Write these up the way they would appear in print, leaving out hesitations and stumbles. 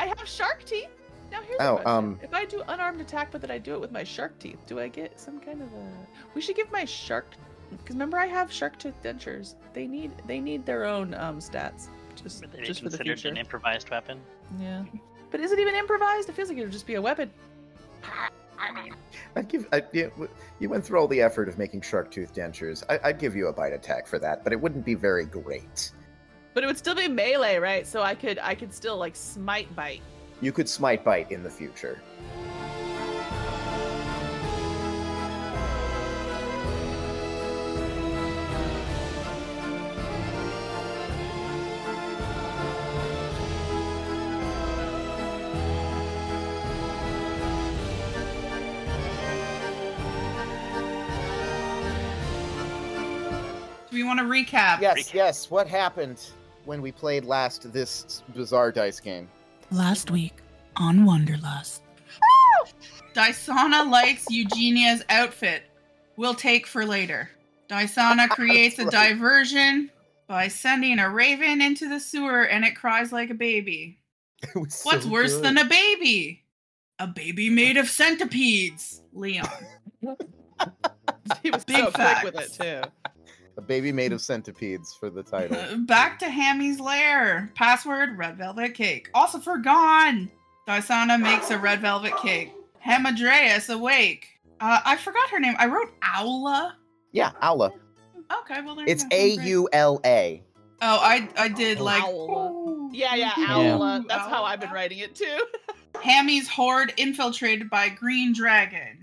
I have shark teeth. Now here's a question. If I do unarmed attack, but then I do it with my shark teeth, do I get some kind of a... We should give my shark... Because remember, I have shark tooth dentures. They need their own stats. Just for the future. Considered an improvised weapon? Yeah. But is it even improvised? It feels like it would just be a weapon. I mean... you went through all the effort of making shark tooth dentures. I'd give you a bite attack for that, but it wouldn't be very great. But it would still be melee, right? So I could still, like, smite bite. You could smite bite in the future. Do we want to recap? Yes. What happened when we played last this bizarre dice game? Last week on Wanderlust. Dysana likes Eugenia's outfit. We'll take for later. Dysana creates a diversion by sending a raven into the sewer and it cries like a baby. What's worse than a baby? A baby made of centipedes, Leon. He was Big so facts. quick with it, too. A baby made of centipedes for the title. Back to Hammy's lair. Password, red velvet cake. Also forgone. Dysana makes a red velvet cake. Hamadreus awake. I forgot her name. I wrote Aula. Yeah, Aula. Okay, well there It's A-U-L-A. Oh, I did like... Aula. Yeah, Aula. That's how I've been writing it, too. Hammy's horde infiltrated by green dragon.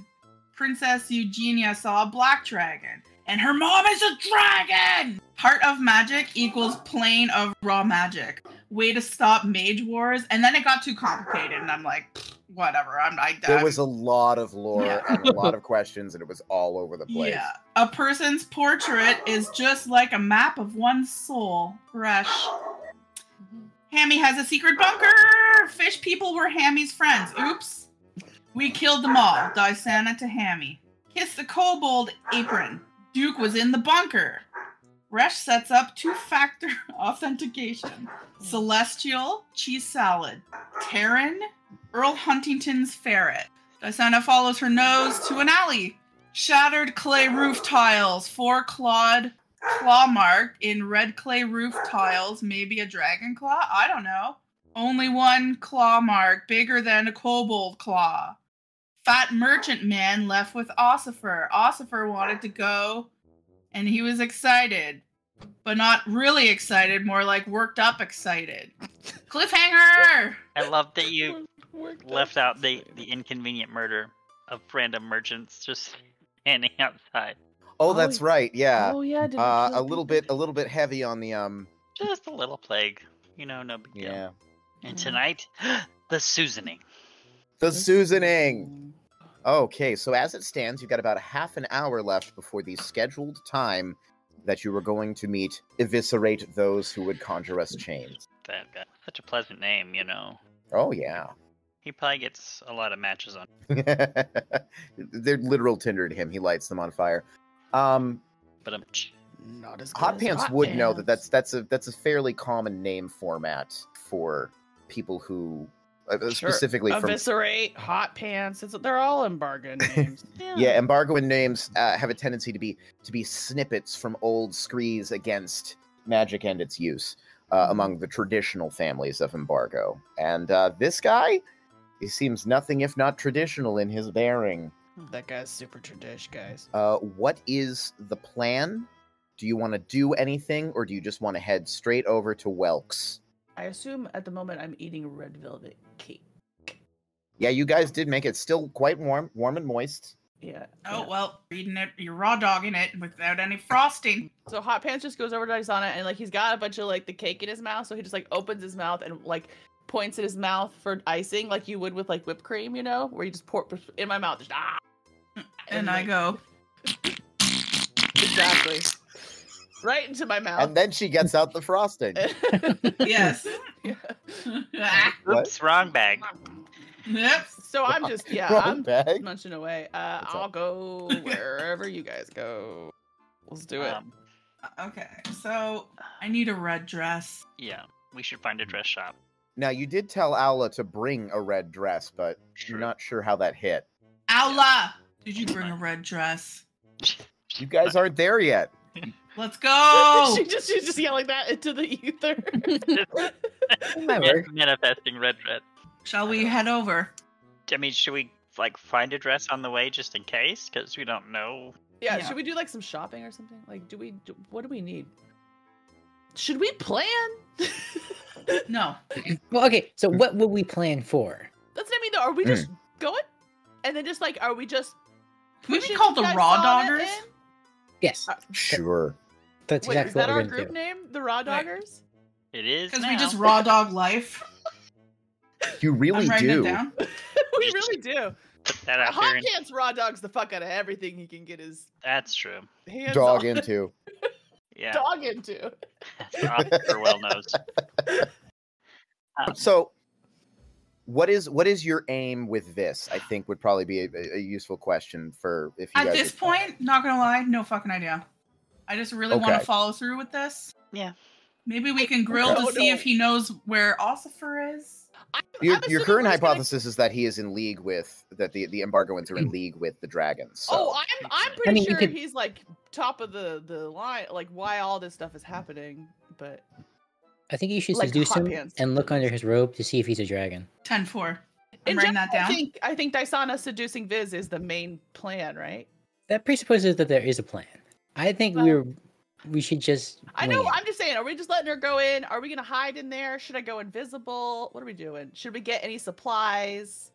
Princess Eugenia saw a black dragon. And her mom is a dragon! Heart of magic equals plane of raw magic. Way to stop mage wars. And then it got too complicated, and I'm like, whatever. There was a lot of lore and a lot of questions, and it was all over the place. Yeah. A person's portrait is just like a map of one's soul. Fresh. Hammy has a secret bunker! Fish people were Hammy's friends. Oops. We killed them all. Dysana to Hammy. Kiss the kobold apron. Duke was in the bunker. Resh sets up two-factor authentication. Celestial, cheese salad. Terran, Earl Huntington's ferret. Dysana follows her nose to an alley. Shattered clay roof tiles. 4 clawed claw mark in red clay roof tiles. Maybe a dragon claw? I don't know. Only 1 claw mark, bigger than a kobold claw. Fat merchant man left with Ossifer. Ossifer wanted to go, and he was excited. But not really excited, more like worked up excited. Cliffhanger! I love that you left out the inconvenient murder of random merchants just standing outside. Oh, that's right, yeah. Oh, yeah. A little bit heavy on the Just a little plague. No big deal. Yeah. And tonight, the Susaning. The Susaning! Okay, so as it stands, you've got about a half an hour left before the scheduled time that you were going to meet, eviscerate those who would conjure us chains. That guy. Such a pleasant name, Oh, yeah. He probably gets a lot of matches on. They're literal Tinder to him. He lights them on fire. But Not as good Hot as Pants Hot would Pants. know that that's a fairly common name format for people who specifically from Eviscerate, Hot Pants. They're all embargo names. yeah, embargo and names have a tendency to be snippets from old screeds against magic and its use among the traditional families of embargo. And this guy, he seems nothing if not traditional in his bearing. That guy's super tradish, guys. What is the plan? Do you want to do anything, or do you just want to head straight over to Welk's? I assume at the moment I'm eating red velvet cake. Yeah, you guys did make it still quite warm and moist. Yeah. Oh, well, eating it, you're raw dogging it without any frosting. So Hot Pants just goes over to Dysana and he's got a bunch of the cake in his mouth, so he just opens his mouth and points at his mouth for icing like you would with whipped cream, where you just pour in my mouth, just And I go. Exactly. Right into my mouth. And then she gets out the frosting. Yes. Oops, wrong bag. Yep. So I'm just, Wrong I'm bag. munching away. I'll go wherever you guys go. Let's do it. Okay, so I need a red dress. Yeah, we should find a dress shop. Now, you did tell Aula to bring a red dress, but True. you're not sure how that hit. Aula, did you bring a red dress? You guys aren't there yet. Let's go. She's just yelling that into the ether. Might work. Manifesting red dress. Shall we head over? I mean, should we like find a dress on the way just in case? Because we don't know. Yeah, Yeah. should we do like some shopping or something? Like, what do we need? Should we plan? No. Well, okay. So what would we plan for? That's what I mean. Though, are we just going, and then just like, are we just? Can we be pushing called the Raw Dysana Doggers? in? Yes, Sure. that's Wait, exactly is that what our we're gonna group do. name? The Raw Doggers? It is Because now. we just raw dog life. You really I'm writing do. it down. We really do. Put that out Hot there. Pants raw dogs the fuck out of everything he can get his That's true. hands Dog on. into. Yeah. Dog into. Oscar well knows. So, what is your aim with this? I think would probably be a useful question for if you At guys this are- point, not gonna lie, no fucking idea. I just really want Okay. to follow through with this. Yeah. Maybe we can grill No, to see no. if he knows where Ossifer is. Your I'm assuming current we're just gonna- hypothesis is that he is in league with that the embargoans are in league with the dragons. So. Oh, I'm pretty I mean, you sure could- he's like top of the line, like why all this stuff is happening. But I think you should Like seduce hot him pants. and look under his robe to see if he's a dragon. 10-4. I'm in writing general, that down. I think Dysana seducing Viz is the main plan, right? That presupposes that there is a plan. I think we should just. I know. wing it. I'm just saying. Are we just letting her go in? Are we gonna hide in there? Should I go invisible? What are we doing? Should we get any supplies?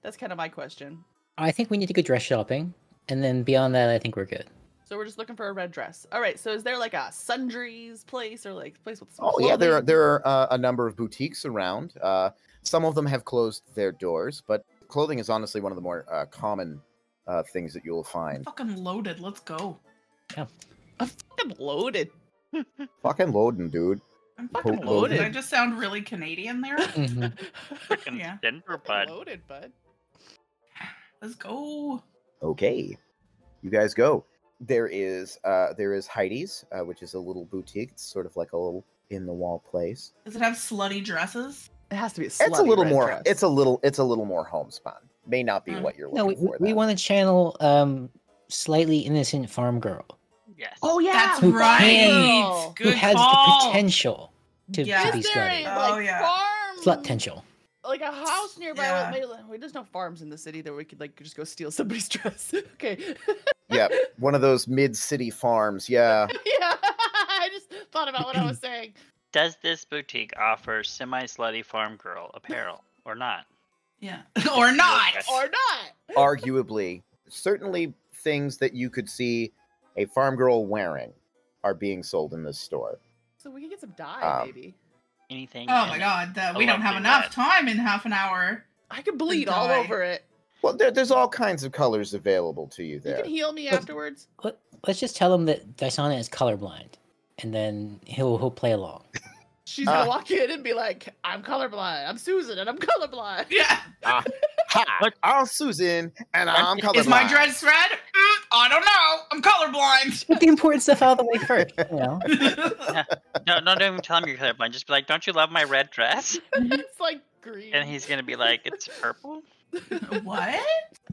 That's kind of my question. I think we need to go dress shopping, and then beyond that, I think we're good. So we're just looking for a red dress. All right. So is there like a sundries place or like a place with some Oh yeah, there clothing? are a number of boutiques around. Some of them have closed their doors, but clothing is honestly one of the more common things that you'll find. Fucking loaded. Let's go. I'm fucking loaded. Fucking loading, dude. I'm fucking Loaded. loaded. I just sound really Canadian there. Mhm. Freaking Yeah. Denver bud. Loaded, bud. Let's go. Okay, you guys go. There is Heidi's, which is a little boutique. It's sort of like a little in the wall place. Does it have slutty dresses? It has to be a It's a slutty little red more. dress. It's a little more homespun. May not be Mm. what you're No, looking for. we then. want to channel slightly innocent farm girl Yes. Oh yeah, That's Who right. can- who Good has call. the potential to Yeah. be Is there slutty. a like Oh, yeah. farm? Slut potential. Like a house nearby. Yeah. There's no farms in the city that we could like just go steal somebody's dress. Okay. Yeah, one of those mid-city farms. Yeah. Yeah. I just thought about what I was saying. Does this boutique offer semi-slutty farm girl apparel or not? Yeah. Or not. Yes. Or not. Arguably, certainly things that you could see a farm girl wearing are being sold in this store. So we can get some dye, Um, maybe. Anything? Oh my god, we don't have lovely enough red. time in half an hour. I could bleed all dye. over it. Well, there's all kinds of colors available to you You there. can heal me But- afterwards. Let's just tell him that Dysana is colorblind, and then he'll play along. She's gonna walk in and be like, "I'm colorblind. I'm Susan, and I'm colorblind." Yeah. Hi, I'm Susan, and I'm colorblind. Is my dress red? I don't know. I'm colorblind. Get the important stuff out of the way first. You know? No, don't even tell him you're colorblind. Just be like, "Don't you love my red dress?" It's like green. And he's gonna be like, "It's purple." What?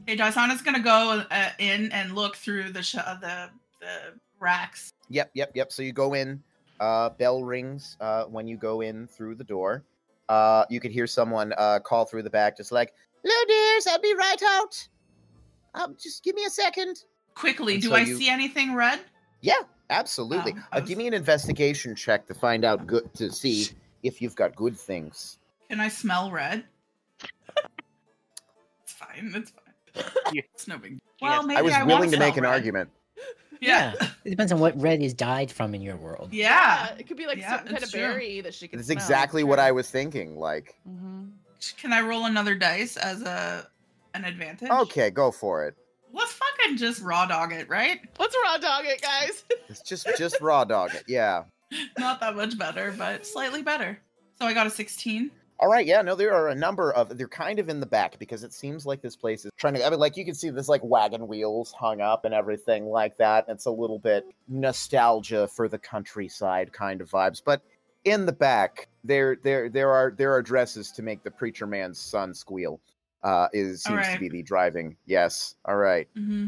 Hey, Dysana's gonna go in and look through the racks. Yep. So you go in. Bell rings when you go in through the door. You could hear someone call through the back, just like, "Hello, dears. I'll be right out. Just give me a second." Quickly, And do so I you- see anything red? Yeah, absolutely. Oh, I Give was- me an investigation check to find out to see if you've got good things. Can I smell red? It's fine. It's fine. You- It's no big. you Well, have- maybe I was wanna willing to smell make an red. argument. Yeah. It depends on what red is dyed from in your world. Yeah. It could be like Yeah, some kind it's of true. berry that she can. That's smell. exactly what I was thinking. Like, Mm-hmm. Can I roll another dice as an advantage? okay, go for it. Let's fucking just raw dog it, right? Let's raw dog it, guys. It's just raw dog it. Yeah. Not that much better, but slightly better. So I got a 16. All right, yeah, no, there are a number of. They're kind of in the back because it seems like this place is trying to. I mean, like you can see this like wagon wheels hung up and everything like that. It's a little bit nostalgia for the countryside kind of vibes, but in the back, there are dresses to make the preacher man's son squeal. Seems to be the driving. Yes. All right. Mm-hmm.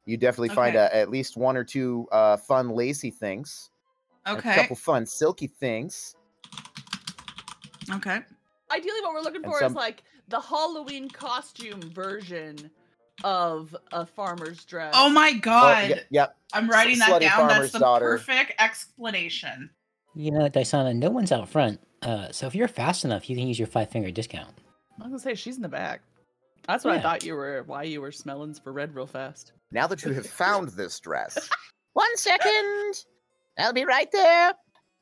You definitely find at least one or two fun lacy things. Okay. A couple fun silky things. Okay. Ideally, what we're looking for is like the Halloween costume version of a farmer's dress. Oh my god. Oh, yep. I'm writing that down. That's the daughter. perfect explanation. You know, Dysana, no one's out front. So if you're fast enough, you can use your 5-finger discount. I was gonna say she's in the back. That's what I thought you were. Why you were smelling for red real fast. Now that you have found this dress, 1 second, I'll be right there.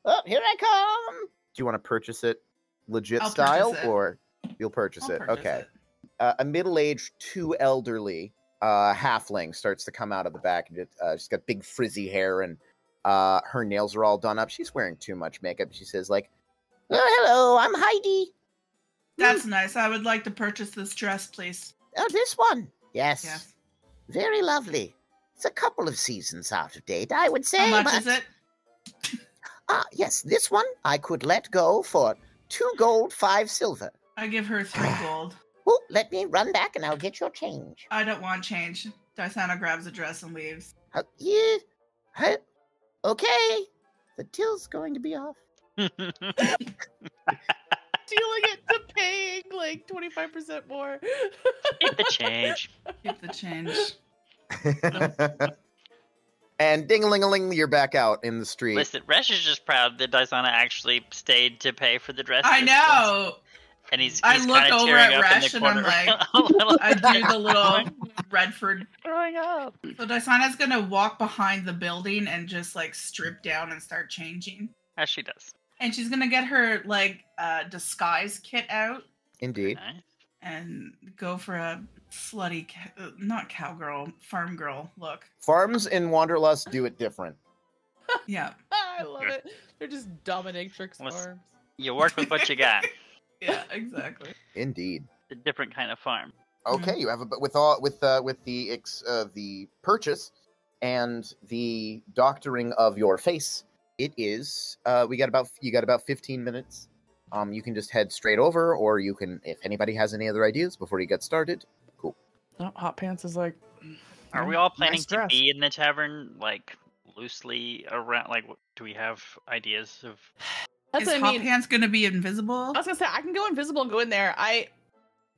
Oh, here I come. Do you want to purchase it legit style, or you'll purchase it? Okay. A middle-aged, too elderly halfling starts to come out of the back. She's got big frizzy hair, and her nails are all done up. She's wearing too much makeup. She says, like, "Oh, hello, I'm Heidi." That's nice. I would like to purchase this dress, please. Oh, this one? Yes. Very lovely. It's a couple of seasons out of date, I would say. How much is it? Yes, this one I could let go for 2 gold, 5 silver. I give her 3 gold. Oh, let me run back and I'll get your change. I don't want change. Dysana grabs the dress and leaves. Okay. The till's going to be off. Dealing it to paying like 25% more. Keep the change. Keep the change. And ding-a-ling-a-ling, you're back out in the street. Listen, Resh is just proud that Dysana actually stayed to pay for the dress. I know. And he's I look over at Resh and I'm like, I do the little Redford growing up. So Dysana's gonna walk behind the building and just like strip down and start changing. As she does. And she's gonna get her like disguise kit out. Indeed. Nice. And go for a slutty, not cowgirl, farm girl look. Farms in Wanderlust do it different. Yeah. I love it. They're just dominatrix farms. You work with what you got. Yeah, exactly. Indeed. A different kind of farm. Okay, you have with the purchase and the doctoring of your face. It is you got about 15 minutes. You can just head straight over, or you can, if anybody has any other ideas before you get started. Cool. No, Hot Pants is like. Are we all planning to be in the tavern, like loosely around? Like, do we have ideas of? Is Hot Pants gonna be invisible? I was gonna say I can go invisible and go in there.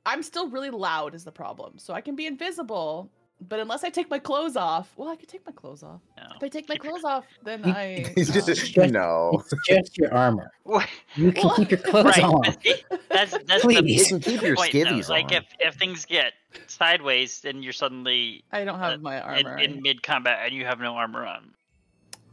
I'm still really loud is the problem, so I can be invisible. But unless I take my clothes off, well, I could take my clothes off. No. If I take my clothes off, then It's just your armor. You can keep your clothes on. That's you can keep your skivvies on. Like if things get sideways, then you're suddenly I don't have my armor in mid combat, and you have no armor on.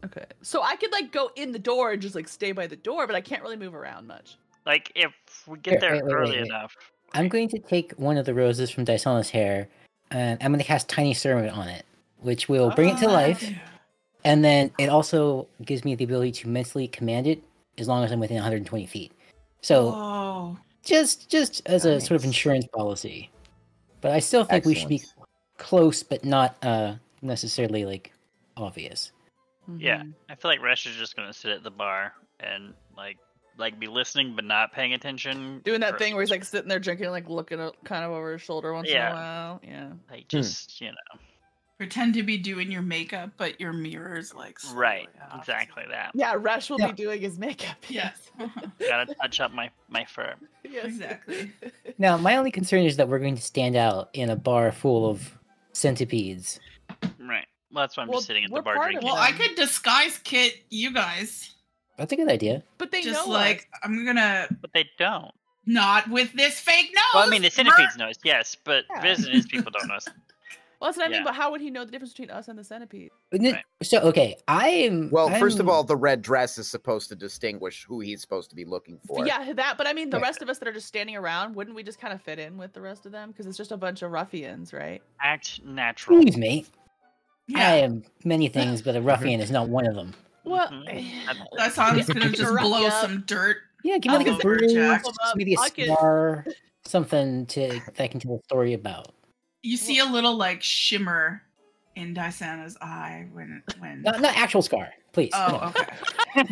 Okay, so I could like go in the door and just like stay by the door, but I can't really move around much. Like if we get there early enough. I'm going to take one of the roses from Dysana's hair, and I'm going to cast Tiny Servant on it, which will bring it to life. And then it also gives me the ability to mentally command it as long as I'm within 120 feet. So just as a sort of insurance policy. But I still think we should be close, but not necessarily like obvious. Yeah, I feel like Resh is just going to sit at the bar and like be listening but not paying attention. Doing that thing where he's like sitting there drinking, like looking kind of over his shoulder once in a while. Yeah. Like just, you know. Pretend to be doing your makeup, but your mirror's like right. Exactly that. Yeah, Resh will be doing his makeup. Yes. Gotta touch up my fur. Yes. Exactly. Now, my only concern is that we're going to stand out in a bar full of centipedes. Right. Well, that's why I'm just sitting at the bar drinking. Well, I could disguise kit you guys. That's a good idea. But they just know like us. I'm gonna. But they don't. Not with this fake nose. Well, I mean, the centipedes know us, yes, but business people don't know us. Well, that's what I mean. But how would he know the difference between us and the centipede? Right. So, okay, first of all, the red dress is supposed to distinguish who he's supposed to be looking for. Yeah, that. But I mean, the rest of us that are just standing around, wouldn't we just kind of fit in with the rest of them? Because it's just a bunch of ruffians, right? Act natural. Excuse me. Yeah. I am many things, but a ruffian is not one of them. Well, that song's gonna just blow some dirt. Yeah, give me like a bruise, maybe a scar, something that I can tell a story about. You see a little like shimmer in Dysana's eye when not actual scar, please. Oh, okay.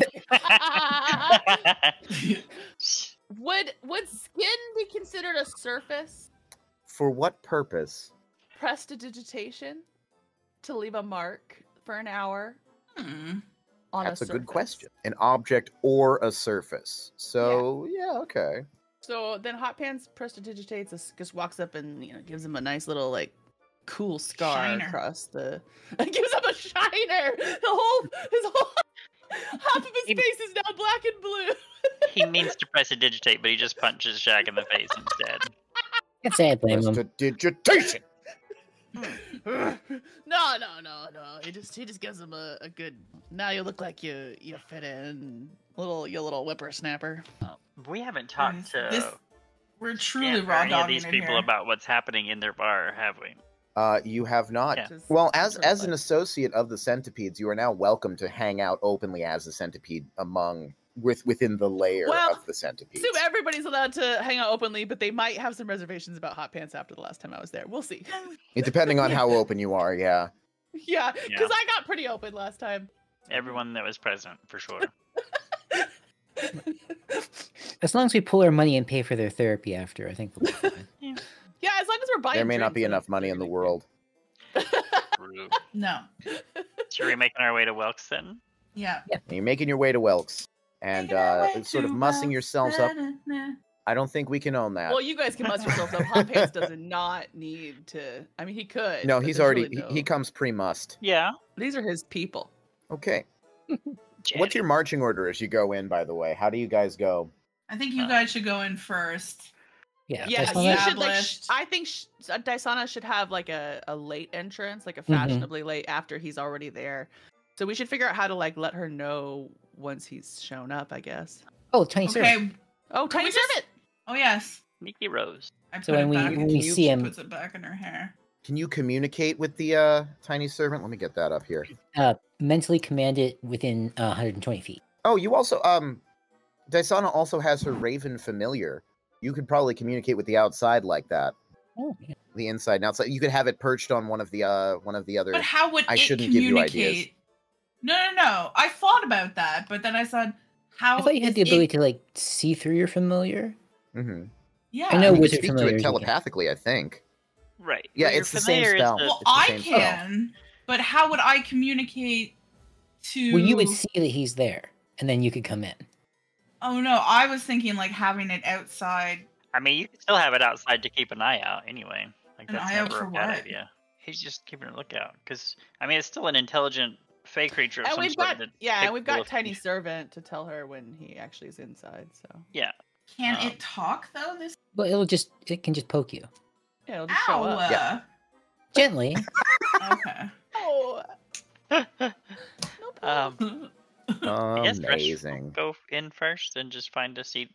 Would skin be considered a surface? For what purpose? Prestidigitation? To leave a mark for an hour? On That's a a good surface. question. An object or a surface. So, yeah okay. So then Hot Pants prestidigitates, just walks up and gives him a nice little like cool scar Shiner. across the. Gives him a shiner. His whole half of his face is now black and blue. He means to prestidigitate, but he just punches Shaq in the face instead. Can't say I blame him. Prestidigitation! No. He just gives him a good. Now you look like you fit in, you little whippersnapper. We haven't talked to We're truly Stamp or raw any of dogging these it people here. about what's happening in their bar, have we? You have not. Yeah. Well, as an associate of the Centipedes, you are now welcome to hang out openly as a Centipede within the layer of the Centipedes. So everybody's allowed to hang out openly, but they might have some reservations about Hot Pants after the last time I was there. We'll see. Depending on how open you are, yeah. Yeah, because I got pretty open last time. Everyone that was present, for sure. As long as we pull our money and pay for their therapy after, I think we'll be fine. Yeah, as long as we're buying. There may not be drinks, enough money in the world. True. No. So are we making our way to Welks then? Yeah. And you're making your way to Welks and sort of mussing yourselves up. I don't think we can own that. Well, you guys can muss yourselves up. Hot Pants does not need to. I mean, he could. No, but he's there's already really no- he comes pre-mussed. Yeah. These are his people. Okay. Jen. What's your marching order as you go in, by the way? How do you guys go? I think you guys should go in first. Yeah, Yeah, that's you not- should like. Established. I think Dysana should have like a late entrance, like a Mhm. fashionably late after he's already there. So we should figure out how to like let her know once he's shown up. I guess. Oh, tiny servant. Okay. Oh, Can tiny we just- servant. Oh yes. Mickey Rose. I put So it when we back. when we you- see She him, puts it back in her hair. Can you communicate with the tiny servant? Let me get that up here. mentally command it within 120 feet. Oh, you also Dysana also has her Raven familiar. You could probably communicate with the outside like that. Oh, yeah. The inside and outside. You could have it perched on one of the other. But how would I it shouldn't give you communicate? ideas. No. I thought about that, but then I said, how I thought you had is the ability it... to like see through your familiar. Mm-hmm. Yeah. I know You can wizard speak to familiars it you can. telepathically, I think. Right. Yeah, Well, your it's the same familiar is spell. the- Well, It's the I same spell. can, but how would I communicate to... Well, you would see that he's there, and then you could come in. Oh no, I was thinking like having it outside. I mean, you can still have it outside to keep an eye out anyway. Like An that's eye out never for a bad what? idea. He's just keeping a lookout because I mean, it's still an intelligent fey creature of And some we've sort got that and we've got capable of- tiny servant to tell her when he actually is inside. So Yeah. Can it talk though? This But it can just poke you yeah, it'll just show ow. up. Yeah. gently. Okay. Oh, I guess Fresh Amazing. go in first and just find a seat,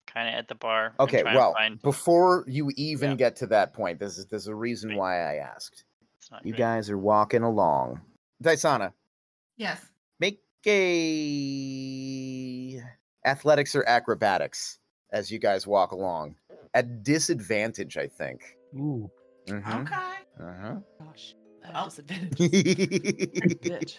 kind of at the bar. and Okay, try and well, find... before you even Yeah. get to that point, there's a reason Right. why I asked. It's not You great. guys are walking along. Dysana, Yes. make a athletics or acrobatics as you guys walk along. At disadvantage, I think. Ooh. Mhm. Okay. Uh-huh. gosh, Oh. disadvantage. Very Bitch.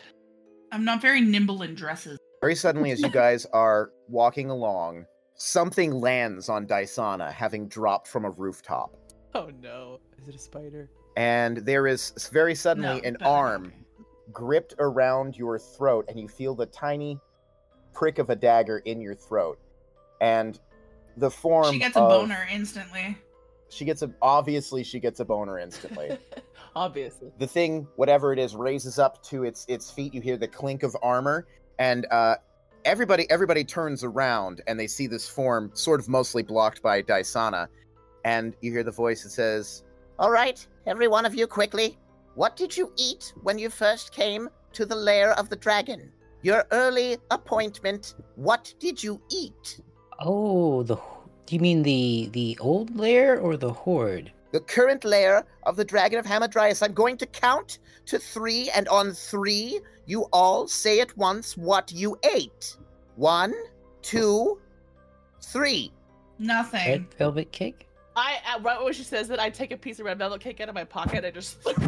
I'm not very nimble in dresses. suddenly, as you guys are walking along, something lands on Dysana, having dropped from a rooftop. Oh no, is it a spider? And there is very suddenly No, an but- arm gripped around your throat, and you feel the tiny prick of a dagger in your throat. And the form She gets a of- boner instantly. obviously she gets a boner instantly. Obviously. The thing, whatever it is, raises up to its feet. You hear the clink of armor, and everybody turns around, and they see this form sort of mostly blocked by Dysana. And you hear the voice that says, "All right, every one of you, quickly. What did you eat when you first came to the lair of the dragon? Your early appointment. What did you eat?" Oh, do you mean the old lair or the horde? "The current lair of the Dragon of Hamadryas. I'm going to count to 3, and on 3, you all say at once what you ate. 1, 2, 3. Nothing. Red velvet cake? Right when she says that, I take a piece of red velvet cake out of my pocket. I just flip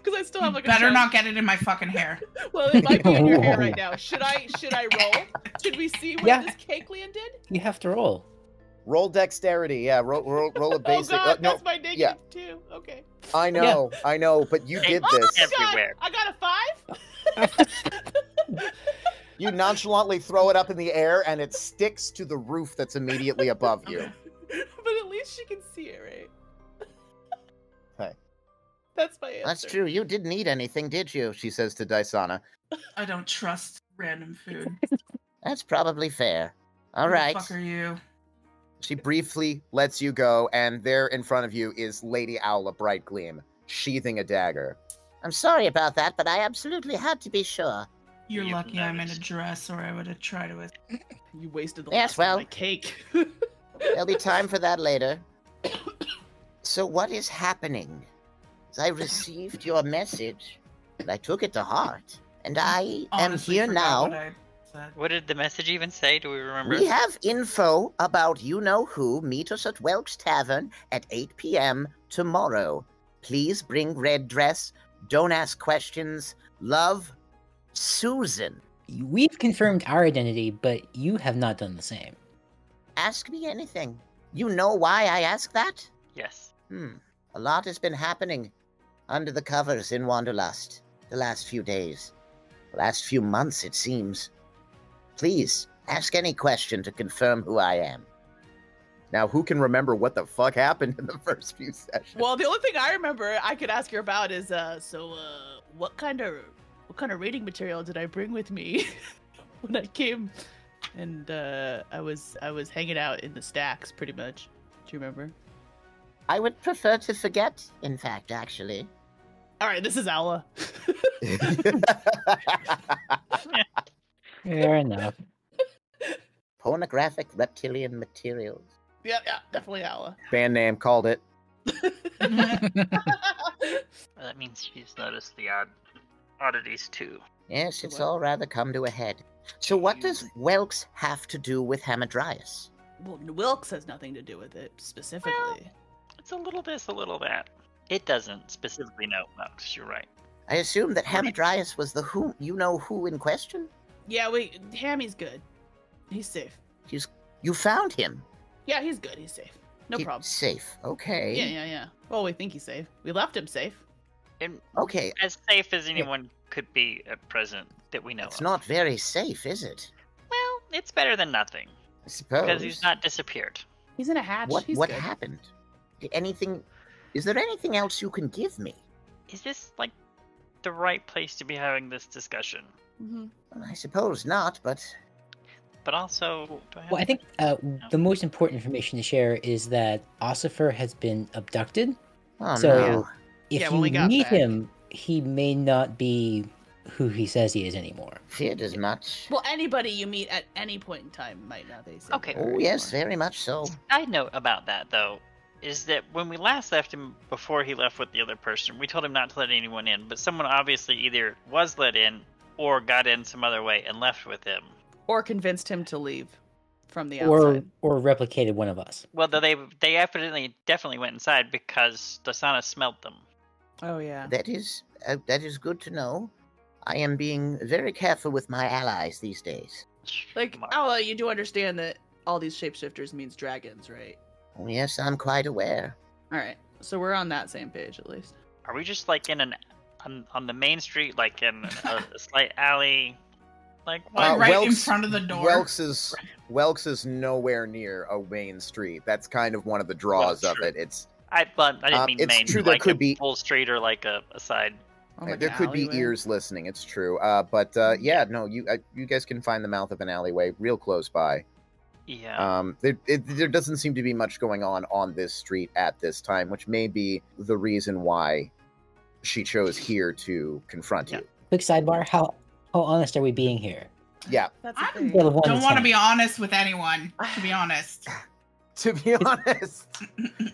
Because I still have like a Better chunk. not get it in my fucking hair. Well, it might be in your hair right now. Should I roll? Should we see what this Cakeland did? You have to roll. Roll dexterity. Yeah, roll a basic. Oh god, no, that's my negative too. Okay. I know, but you did this. Everywhere. I got a 5. You nonchalantly throw it up in the air, and it sticks to the roof that's immediately above you. But at least she can see it, right? Hey. That's my answer. That's true. You didn't eat anything, did you? She says to Dysana. I don't trust random food. That's probably fair. All Who right. the fuck are you? She briefly lets you go, and there in front of you is Lady Owla Bright Gleam, sheathing a dagger. I'm sorry about that, but I absolutely had to be sure. You're lucky I'm in a dress, or I would have tried to. You wasted the Yes, last of my cake. There'll be time for that later. So what is happening? I received your message, and I took it to heart, and I Honestly, am here forgot now. what I said. What did the message even say? Do we remember? We have info about you-know-who. Meet us at Welk's Tavern at 8 p.m. tomorrow. Please bring red dress. Don't ask questions. Love, Susan. We've confirmed our identity, but you have not done the same. Ask me anything. You know why I ask that? Yes. A lot has been happening under the covers in Wanderlust the last few days. The last few months, it seems. Please, ask any question to confirm who I am. Now, who can remember what the fuck happened in the first few sessions? Well, the only thing I remember I could ask her about is, what kind of reading material did I bring with me when I came? And I was hanging out in the stacks, pretty much. Do you remember? I would prefer to forget, in fact, actually. All right, this is Owla. Fair enough. Pornographic reptilian materials. Yeah, definitely Owla. Band name, called it. That means she's noticed the oddities too. Yes, it's all rather come to a head. So what does Welks have to do with Hamadryas? Well, Wilkes has nothing to do with it, specifically. Well, it's a little this, a little that. It doesn't specifically know Mox, you're right. I assume that Hamadryas was the who in question? Yeah, Hammy's good. He's safe. You found him? Yeah, he's good. He's safe. No problem. Safe. Okay. Yeah. Well, we think he's safe. We left him safe. And Okay. as safe as anyone could be at present that we know It's of. not very safe, is it? Well, it's better than nothing. I suppose. Because he's not disappeared. He's in a hatch. What He's what good. happened? Is there anything else you can give me? Is this, like, the right place to be having this discussion? Mm-hmm. Well, I suppose not, but But also, do I have... Well, I think the most important information to share is that Ossifer has been abducted. oh So no. if Yeah, when we you got meet back. him, he may not be who he says he is anymore. Feared as much. Well, anybody you meet at any point in time might not be safe. Okay. Oh yes, very much so. Side note about that, though, is that when we last left him, before he left with the other person, we told him not to let anyone in, but someone obviously either was let in or got in some other way and left with him. Or convinced him to leave from the outside. Or replicated one of us. Well, they definitely went inside because Dasana smelled them. Oh, yeah. That is good to know. I am being very careful with my allies these days. Like, you do understand that all these shapeshifters means dragons, right? Oh, yes, I'm quite aware. All right. So we're on that same page, at least. Are we just like in on the main street, like in a slight alley? Like what? Right in front of the door. Welks is nowhere near a main street. That's kind of one of the draws of it. It's I didn't mean it's main, true, there like could a be full street or like a side. Oh, like there an could be alleyway? ears listening. It's true. But yeah, no, you guys can find the mouth of an alleyway real close by. Yeah. There doesn't seem to be much going on this street at this time, which may be the reason why she chose here to confront you. Quick sidebar: how honest are we being here? Yeah. That's I the thing. Scale of 1 to don't want to 10. be honest with anyone, to be honest. To be honest.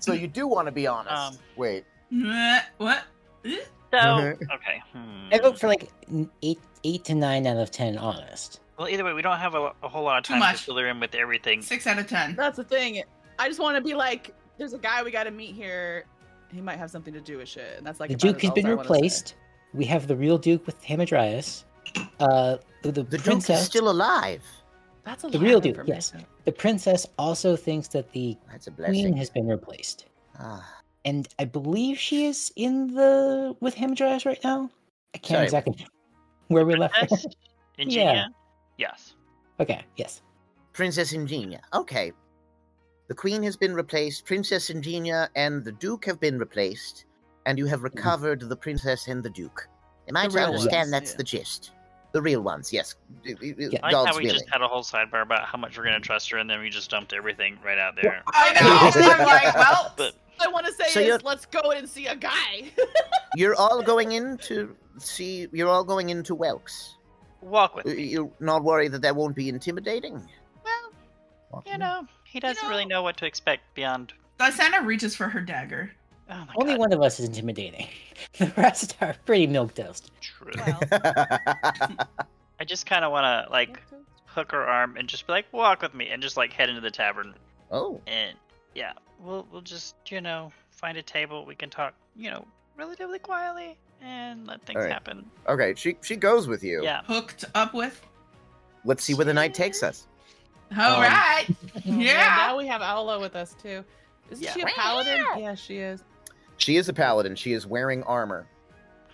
So you do want to be honest. Wait. What? So okay. I vote for like 8 to 9 out of 10 honest. Well, either way, we don't have a whole lot of Too time much. to fill her in with everything. 6 out of 10. That's the thing. I just want to be like, there's a guy we got to meet here. he might have something to do with shit, and that's like The about Duke as has all been as I wanna say. replaced. We have the real Duke with Hamadryas. The The princess, Duke is still alive. That's a the lot real of Duke, yes. information. The princess also thinks that the That's a queen blessing. has been replaced. Ah. And I believe she is with Hamadryas right now. I can't Sorry, exactly where we left her. Princess Ingenia? Yeah. Yes. Okay, yes. Princess Ingenia. Okay. The Queen has been replaced, Princess Ingenia and the Duke have been replaced, and you have recovered the Princess and the Duke. Am I The to real understand ones, that's yeah. the gist? The real ones, yes. I like God's how we willing. just had a whole sidebar about how much we're gonna trust her, and then we just dumped everything right out there. I know. I'm like, well, But I want to say So is you're- let's go and see a guy. You're all going in to you're all going into Welks. walk with me. You're not worried that won't be intimidating? Well, Walk you with know, he doesn't really know what to expect beyond. Dysana reaches for her dagger. Oh my Only god. one of us is intimidating. The rest are pretty milquetoast. True. Well, I just kind of want to like hook her arm and just be like, walk with me, and just like head into the tavern. Oh, And yeah, we'll just find a table. We can talk relatively quietly and let things Alright. happen. okay. She goes with you. Yeah. Hooked up with. Let's see where the night takes us. All right. oh, man, Yeah. now we have Aula with us too. Isn't Yeah. she a paladin? Yeah, she is. She is a paladin. She is wearing armor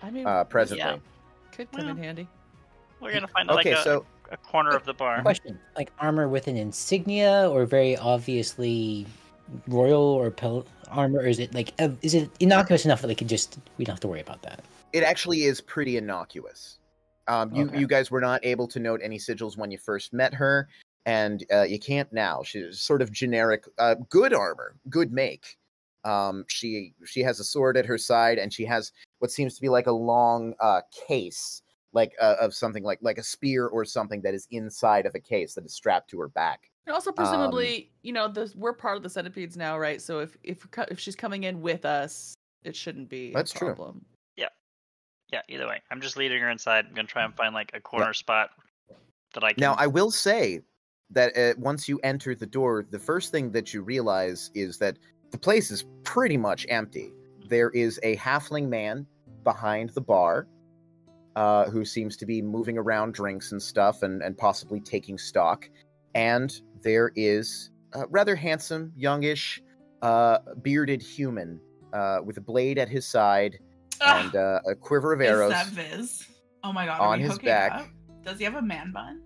I mean, presently. Yeah. could come in handy. We're gonna find Okay, like so a corner of the bar. Question: like armor with an insignia, or very obviously royal or armor, or is it is it innocuous enough that we don't have to worry about that? it actually is pretty innocuous. Okay. You guys were not able to note any sigils when you first met her, and you can't now. She's sort of generic, good armor, good make. She has a sword at her side, and she has what seems to be like a long case, of something like a spear or something that is inside of a case that is strapped to her back. And also, presumably, we're part of the centipedes now, right? So if she's coming in with us, it shouldn't be That's a true. problem. Yeah. Either way, I'm just leading her inside. I'm gonna try and find like a corner spot that I can. Now, I will say that once you enter the door, the first thing that you realize is that the place is pretty much empty. There is a halfling man behind the bar who seems to be moving around drinks and stuff and possibly taking stock. And there is a rather handsome, youngish, bearded human with a blade at his side and a quiver of arrows. Is that Viz? Oh my god. on are we his hooking back. up? Does he have a man bun?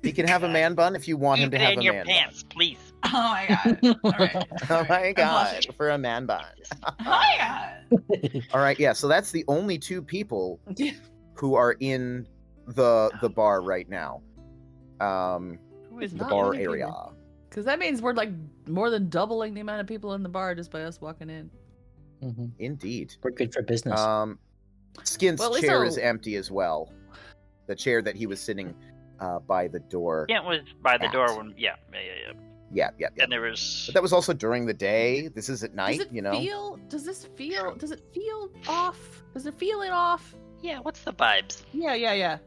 He can have a man bun if you want him Keep to it have in a your man pants, please. Oh my god. All right. bun. Oh my I'm god, blushing. for a man bun. Oh my god. All right, yeah, so that's the only two people Yeah. who are in the bar right now. Who is The Not bar many area. people. Because that means we're like more than doubling the amount of people in the bar just by us walking in. Mhm. Indeed. We're good for business. Skin's Well, at least chair I'll- is empty as well. The chair that he was sitting by the door. Kent was by the At. door when yeah. Yeah. And there was But that was also during the day. This is at night, Does it you know. does it feel off? Does it feel off? yeah. What's the vibes? Yeah.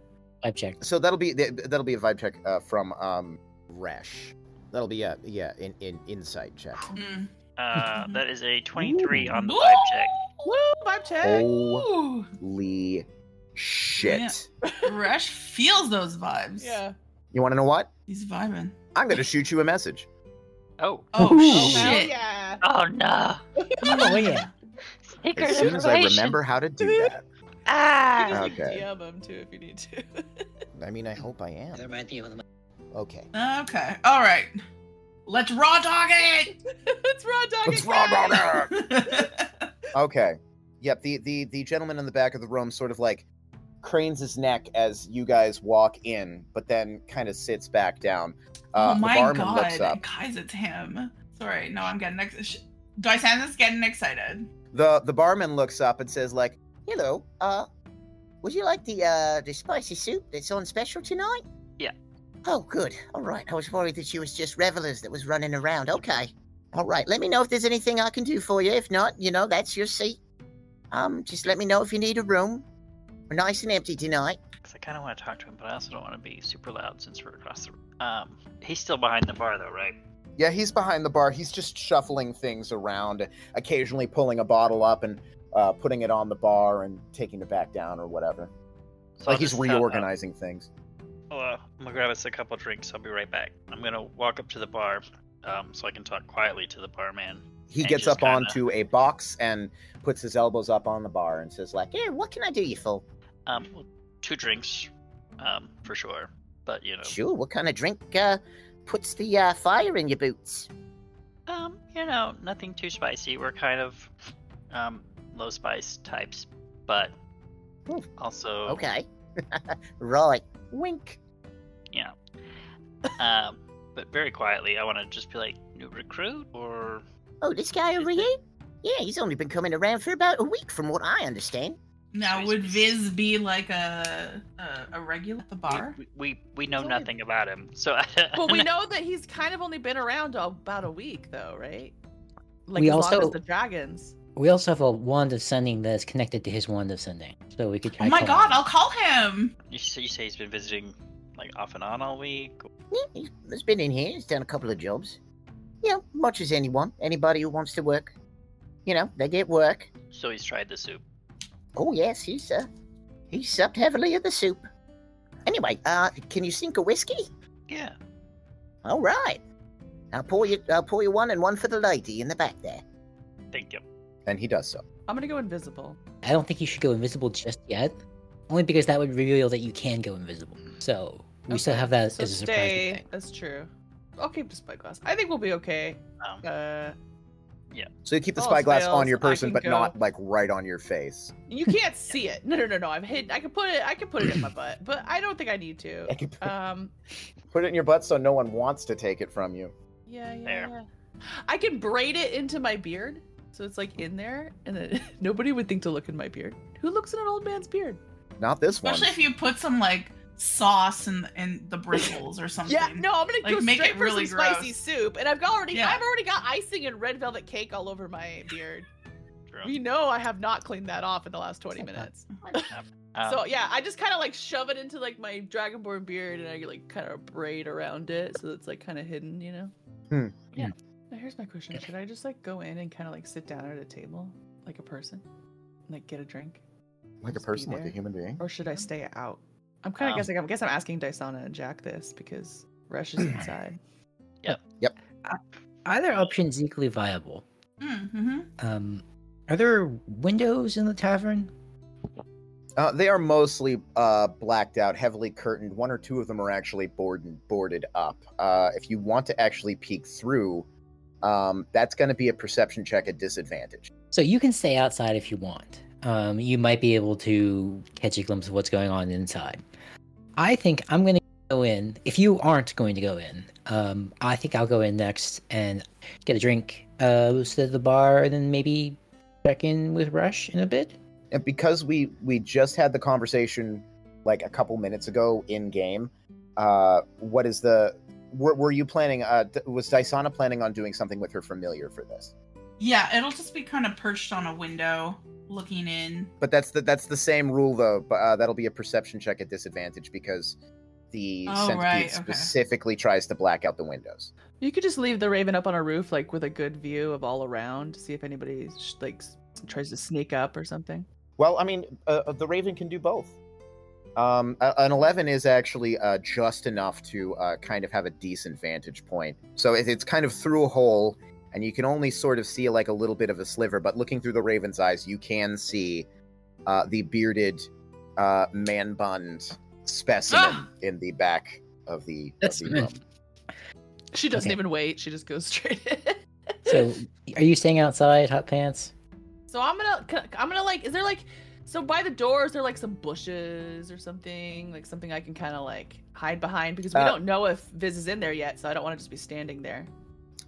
Vibe check. So that'll be a vibe check from Resh. That'll be an insight check. Mm. That is a 23 on the Ooh. vibe check. Woo, vibe check. Holy Ooh. shit! Resh feels those vibes. Yeah. You want to know what? He's vibing. I'm gonna shoot you a message. Oh. Oh Ooh. Hell shit. yeah. Oh no. Oh yeah. Secret As soon as I information. remember how to do that. You Ah. just Okay. DM him too if you need to. I mean, I hope I am. Okay. Okay. All right. Let's raw dog it. It's raw dog. Let's raw dog it! Okay. Yep. The gentleman in the back of the room sort of like cranes his neck as you guys walk in, but then kind of sits back down. Oh The my barman looks god. up. Guys, it's him. Sorry. No, I'm getting excited. Dysana's getting excited. The barman looks up and says like, "Hello. Would you like the spicy soup that's on special tonight?" Yeah. Oh, good. All right. I was worried that you was just revelers that was running around. Okay. All right. Let me know if there's anything I can do for you. If not, that's your seat. Just let me know if you need a room. We're nice and empty tonight. Because I kind of want to talk to him, but I also don't want to be super loud since we're across the room. He's still behind the bar though, right? Yeah, he's behind the bar. He's just shuffling things around, occasionally pulling a bottle up and putting it on the bar and taking it back down or whatever. So Like he's reorganizing things. I'm gonna grab us a couple drinks. I'll be right back. I'm gonna walk up to the bar, so I can talk quietly to the barman. He And gets just up onto a box and puts his elbows up on the bar and says, like, "Here, what can I do you for?" Well, 2 drinks, for sure. But Sure. What kind of drink puts the fire in your boots? nothing too spicy. We're kind of low spice types, but Ooh. also Okay. Right. Wink. Yeah. But very quietly, I want to just be like, new recruit or. Oh, this guy over here? Yeah, he's only been coming around for about a week, from what I understand. Now, would Viz be like a regular at the bar? We know nothing about him, so. Well, we know that he's kind of only been around about a week, though, right? Like We as long also- as the dragons. We also have a wand of sending that is connected to his wand of sending, so we could try. Oh my calling god, him. I'll call him! You say he's been visiting, like, off and on all week? Yeah, he's been in here. He's done a couple of jobs. Much as anyone. Anybody who wants to work. They get work. So he's tried the soup. Oh, yes, he's supped heavily at the soup. Anyway, can you sink a whiskey? Yeah. All right. I'll pour you one and one for the lady in the back there. Thank you. And he does so. I'm gonna go invisible. I don't think you should go invisible just yet, only because that would reveal that you can go invisible. So we still Okay, have that so as a surprise stay. thing. That's true. I'll keep the spyglass. I think we'll be okay. So you keep the All spyglass fails, on your I person, can but go. not like right on your face. You can't see it. No. I've hidden. I can put it in my butt, but I don't think I need to. I can Um. put it in your butt so no one wants to take it from you. Yeah. There. I can braid it into my beard, so it's like in there, and then nobody would think to look in my beard. Who looks in an old man's beard? Not this one. Especially if you put some like sauce in the bristles or something. Yeah, no, I'm gonna Like, go make straight it for really some spicy gross. soup, and I've already Yeah. got icing and red velvet cake all over my beard. True. You know I have not cleaned that off in the last 20 minutes. So yeah, I just kind of like shove it into like my dragonborn beard, and I like kind of braid around it, so it's like kind of hidden, you know. Yeah. Now here's my question: should I just like go in and kind of like sit down at a table, like a person, and, like get a drink, Like a Just be person, like a there. human being. or should I stay out? I'm kind of guessing. I guess I'm asking Dysana and Jack this because Resh is inside. Either option is equally viable. Mm-hmm. Are there windows in the tavern? They are mostly blacked out, heavily curtained. One or two of them are actually boarded up. If you want to actually peek through, that's going to be a perception check at disadvantage. So you can stay outside if you want. You might be able to catch a glimpse of what's going on inside. I think I'm going to go in. If you aren't going to go in, I think I'll go in next and get a drink, sit at the bar, and then maybe check in with Rush in a bit. And because we just had the conversation like a couple minutes ago in game, what is the? Were you planning? Was Dysana planning on doing something with her familiar for this? Yeah, it'll just be kind of perched on a window, looking in. But that's the same rule though. But that'll be a perception check at disadvantage because the centipede right, okay. specifically tries to black out the windows. You could just leave the raven up on a roof, like with a good view of all around, to see if anybody like tries to sneak up or something. Well, I mean, the Raven can do both. An 11 is actually just enough to kind of have a decent vantage point. So it's kind of through a hole, and you can only sort of see like a little bit of a sliver, but looking through the Raven's eyes, you can see the bearded, man-bunned specimen in the back of the room. She doesn't Okay. even wait. She just goes straight in. So, are you staying outside, Hot Pants? So I'm gonna like, is there like, so by the door, is there like some bushes or something, like something I can kind of like hide behind, because we don't know if Viz is in there yet, so I don't want to just be standing there.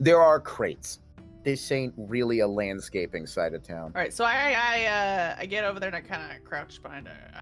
There are crates. This ain't really a landscaping side of town. All right, so I get over there and I kind of crouch behind her.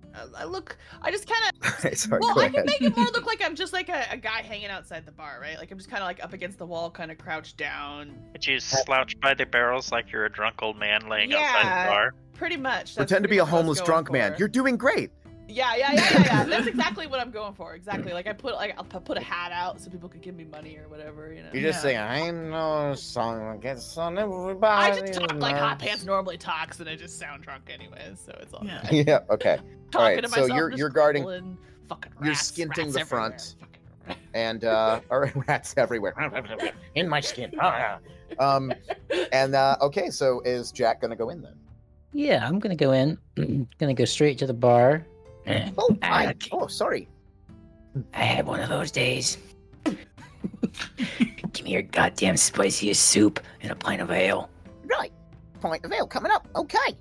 I just kind of, Sorry, well, go I can ahead. make it more look like I'm just like a guy hanging outside the bar, right? Like I'm just kind of like up against the wall, kind of crouched down. Did you slouch by the barrels like you're a drunk old man laying outside the bar? Pretty much. That's Pretend to pretty be a much what I was homeless going drunk man. for. You're doing great. Yeah. That's exactly what I'm going for. Exactly. Like I'll put a hat out so people could give me money or whatever. You know. You just say, I know a song that gets on everybody. I just talk like Hot Pants normally talks, and I just sound drunk anyways, so it's all Yeah. good. Yeah. Okay. Talking All right. to So myself, you're guarding. fucking You're rats, skinting rats the front. everywhere. And all right, rats everywhere in my skin. Okay, so is Jack gonna go in then? Yeah, I'm gonna go in. Gonna go straight to the bar. Oh, hi. Oh, sorry. I had one of those days. Give me your goddamn spiciest soup and a pint of ale. Right. Pint of ale coming up. Okay.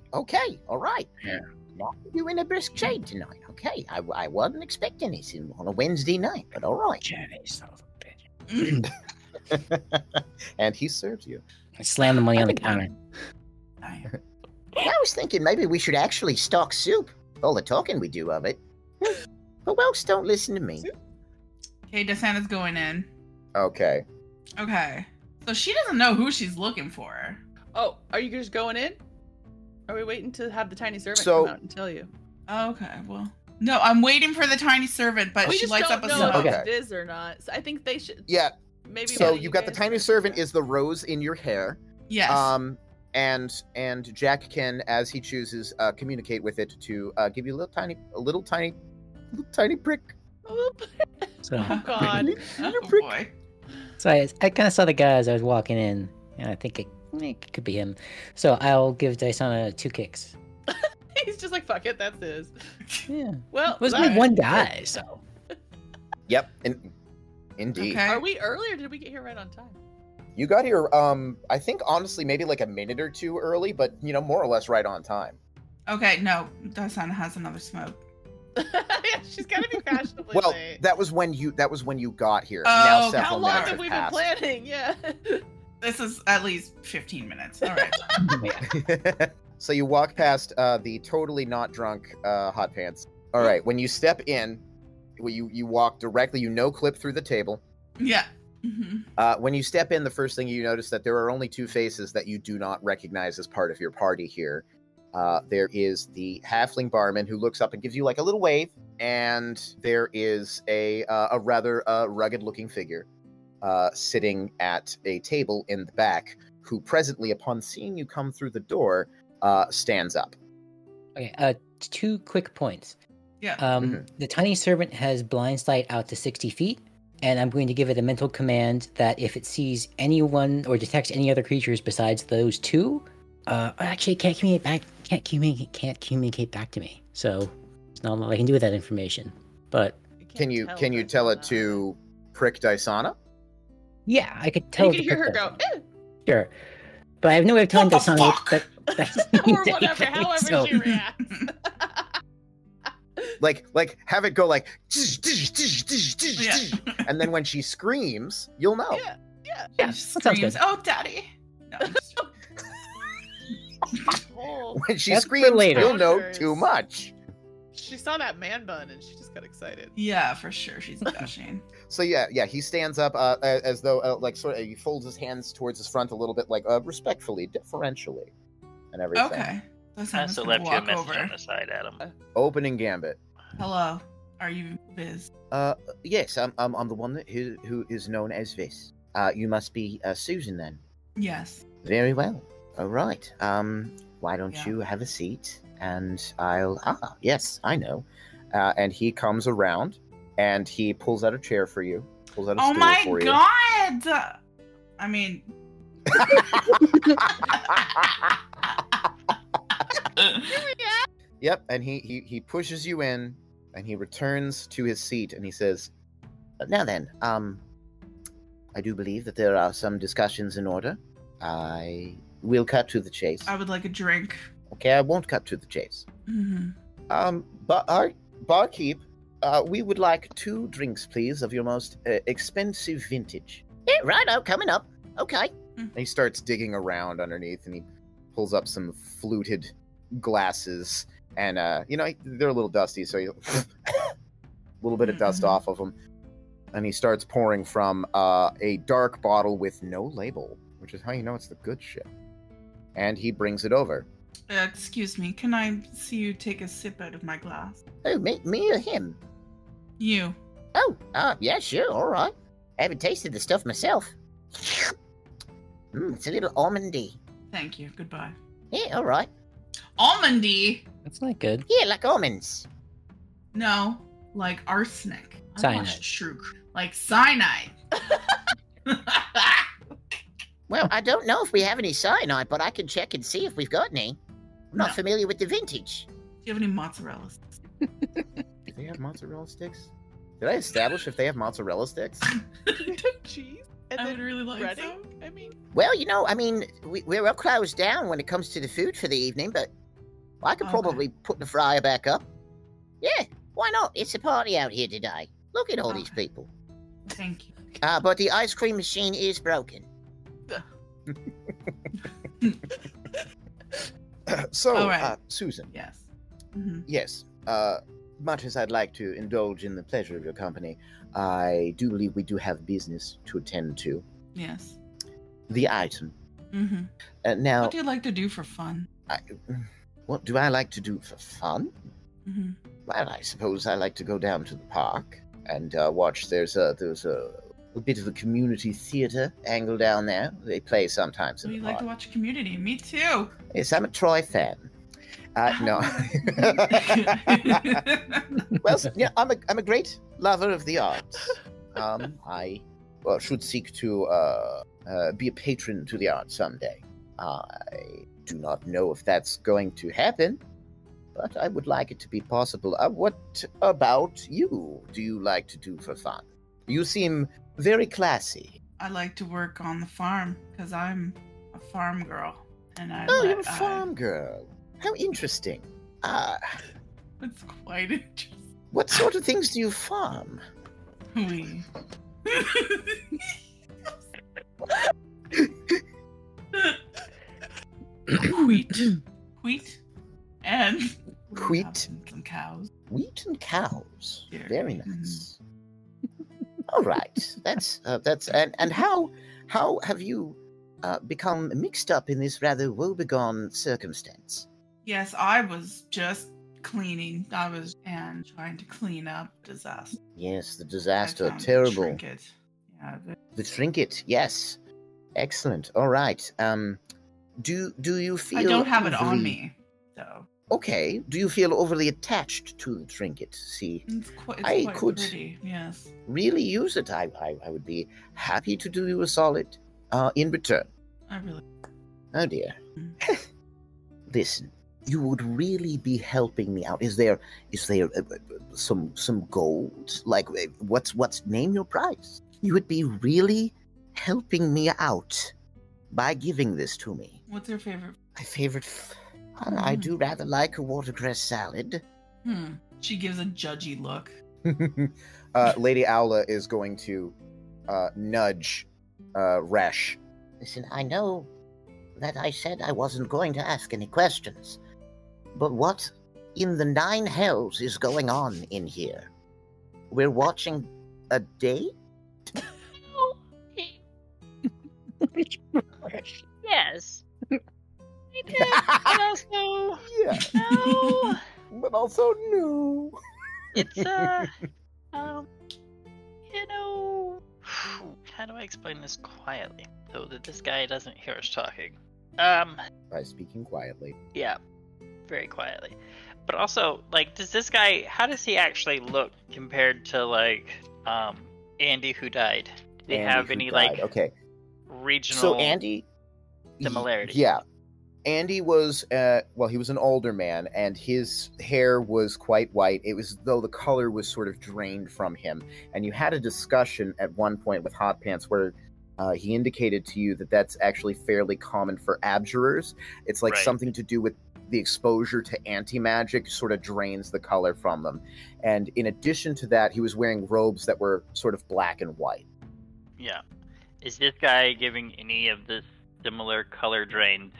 All right. Yeah. Not you in a brisk shade tonight. Okay. I wasn't expecting this on a Wednesday night, but all right. Chinese son of a bitch. And he serves you. I slammed the money on the counter. I was thinking maybe we should actually stock soup. All the talking we do of it. But Welks don't listen to me. Okay, Desana's going in. Okay. Okay. So she doesn't know who she's looking for. Oh, are you just going in? Are we waiting to have the tiny servant come out and tell you? Okay, well. No, I'm waiting for the tiny servant, but We she just lights don't up a know smoke. if Okay. it is or not. So I think they should. Yeah. Maybe. So one of you got the guys tiny should servant figure is the rose in your hair. Yes. And Jack can, as he chooses, communicate with it to give you a little tiny prick. out. So, Oh God. Oh boy. so I kind of saw the guy as I was walking in, and I think it could be him. So I'll give Dysana 2 kicks. He's just like, fuck it, that's his. Yeah. Well, It was all me right. one guy, so. Yep, indeed. Okay. Are we early or did we get here right on time? You got here, I think honestly maybe like a minute or two early, but more or less right on time. Okay, no, Desana has another smoke. Yeah, she's gotta be fashionably Well, late. that was when you got here. Oh, Now okay. several How long minutes have we been passed. planning? Yeah. This is at least 15 minutes. All right. Yeah. So you walk past the totally not drunk Hot Pants. All right, when you step in, you walk directly, clip through the table. Yeah. Mm-hmm. When you step in, the first thing you notice that there are only 2 faces that you do not recognize as part of your party here. There is the halfling barman who looks up and gives you like a little wave, and there is a rather rugged-looking figure sitting at a table in the back, who presently, upon seeing you come through the door, stands up. Okay, 2 quick points. Yeah. The tiny servant has blind sight out to 60 feet, and I'm going to give it a mental command that if it sees anyone or detects any other creatures besides those 2, actually it can't communicate back to me. So there's not a lot I can do with that information. But Can you tell it to prick Dysana? yeah, I could tell. You can hear her go, eh, Sure, but I have no way of telling What the Dysana fuck? that's or whatever, however she reacts. Like have it go like, Yeah. and then when she screams, you'll know. Yeah. Yeah, She that sounds screams, good. "Oh, daddy!" No, I'm just- Oh, When she That's for screams, later. you'll know Bounders. too much. she saw that man bun and she just got excited. yeah, for sure. She's gushing. So yeah, he stands up as though like sort of he folds his hands towards his front a little bit, like respectfully, deferentially, and everything. Okay. I Desana's also gonna left you a walk message on over. the side, Adam. Opening gambit. Hello. Are you Biz? Yes, I'm the one who is known as this. You must be Susan then. Yes. Very well. All right. Why don't Yeah. you have a seat? And I'll. Yes, I know. And he comes around, and he pulls out a chair for you. Pulls out a Oh stool my for god! I mean. Yep. And he pushes you in, and he returns to his seat, and he says, "Now then, I do believe that there are some discussions in order. I will cut to the chase. I would like a drink. Okay, I won't cut to the chase. Mm-hmm. But barkeep, we would like 2 drinks, please, of your most expensive vintage." Yeah, righto, coming up. Okay. And he starts digging around underneath, and he pulls up some fluted glasses, and they're a little dusty, so you a little bit of dust Mhm. off of them. And he starts pouring from a dark bottle with no label, which is how you know it's the good shit. And he brings it over. Excuse me, can I see you take a sip out of my glass? Oh, me or him? You. Oh, yeah, sure, all right. I haven't tasted the stuff myself. It's a little almondy. Thank you. Goodbye. Yeah, all right. Almondy? That's not good. Yeah, like almonds. No, like arsenic. I Cyanide. watched Shrew. Like cyanide. Well, I don't know if we have any cyanide, but I can check and see if we've got any. I'm not No. familiar with the vintage. Do you have any mozzarella sticks? Do they have mozzarella sticks? Did I establish if they have mozzarella sticks? Cheese and I then would really like breading. some. I mean, Well, we're all closed down when it comes to the food for the evening, but I could Okay. probably put the fryer back up. Yeah, why not? It's a party out here today. Look at all these Okay. people. Thank you. But the ice cream machine is broken. So, All right. Susan, Yes. Mm-hmm. yes, much as I'd like to indulge in the pleasure of your company, I do believe we do have business to attend to. Yes. The item. Mm-hmm. Now, What do you like to do for fun? what do I like to do for fun? Mm-hmm. Well, I suppose I like to go down to the park and watch. There's a bit of a community theater angle down there. They play sometimes So in you the like park. to watch Community? Me too. Yes, I'm a Troy fan. No. Well, yeah, I'm a great lover of the arts. I should seek to be a patron to the arts someday. I do not know if that's going to happen, but I would like it to be possible. What about you? Do you like to do for fun? You seem very classy. I like to work on the farm because I'm a farm girl, and You're a farm girl. How interesting. It's quite interesting. What sort of things do you farm? We. Wheat, and we Wheat? have some cows. Wheat and cows. Here. Very nice. All right. That's and how have you become mixed up in this rather woebegone circumstance? Yes, I was just cleaning. And trying to clean up disaster. Yes, the I disaster, found a terrible. trinket. Yeah, The trinket, yes. Excellent. All right. Do you feel I don't have it on overly- me, so Okay. Do you feel overly attached to the trinket? See, it's quite could- pretty. Yes. really use it. I would be happy to do you a solid in return. I really. Oh dear. Listen, you would really be helping me out. Is there some gold? Like what's name your price? You would be really helping me out by giving this to me. What's your favorite? My favorite. I do rather like a watercress salad. She gives a judgy look. Lady Aula is going to nudge Resh. Listen, I know that I said I wasn't going to ask any questions, but what in the nine hells is going on in here? We're watching a date? Yes. I did. But also, Yeah. no. But also no. It's you know, how do I explain this quietly so that this guy doesn't hear us talking? By speaking quietly. Yeah, very quietly. But also, like, does this guy? How does he actually look compared to like Andy who died? Do they Andy have who any died. like Okay. regional? So Andy similarity. Yeah. Andy was he was an older man, and his hair was quite white. It was though the color was sort of drained from him. And you had a discussion at one point with Hot Pants where he indicated to you that that's actually fairly common for abjurers. It's like Right. something to do with the exposure to anti-magic sort of drains the color from them. And in addition to that, he was wearing robes that were sort of black and white. Yeah. Is this guy giving any of this similar color drained?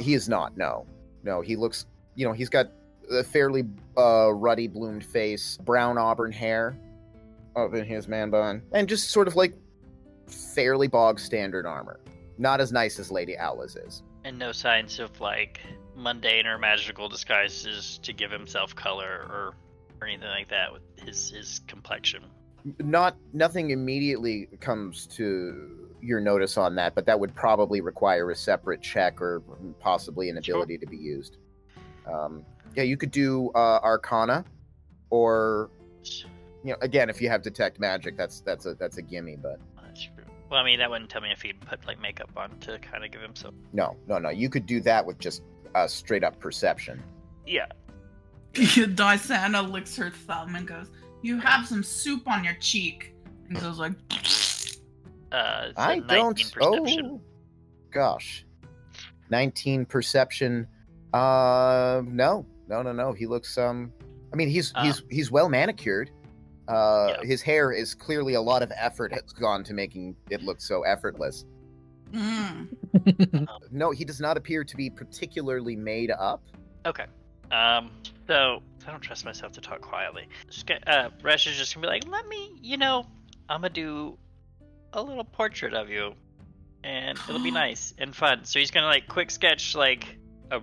He is not, no. No, he looks, he's got a fairly ruddy bloomed face, brown auburn hair up in his man bun, and just sort of like fairly bog standard armor. Not as nice as Lady Aula's is. And no signs of like mundane or magical disguises to give himself color or anything like that with his complexion. Nothing immediately comes to your notice on that, but that would probably require a separate check or possibly an ability to be used. Yeah, you could do Arcana, or again, if you have Detect Magic, that's a gimme. But that's true. Well, I mean, that wouldn't tell me if he'd put like makeup on to kind of give himself. No. You could do that with just straight up perception. Yeah. Dysana licks her thumb and goes, "You have some soup on your cheek," and goes like, I don't. Perception. Oh, gosh, 19 perception. No. He looks. I mean, he's well manicured. His hair is clearly a lot of effort has gone to making it look so effortless. No, he does not appear to be particularly made up. Okay. So I don't trust myself to talk quietly. Resh is just gonna be like, let me, I'm gonna do a little portrait of you, and it'll be nice and fun. So he's gonna like quick sketch like a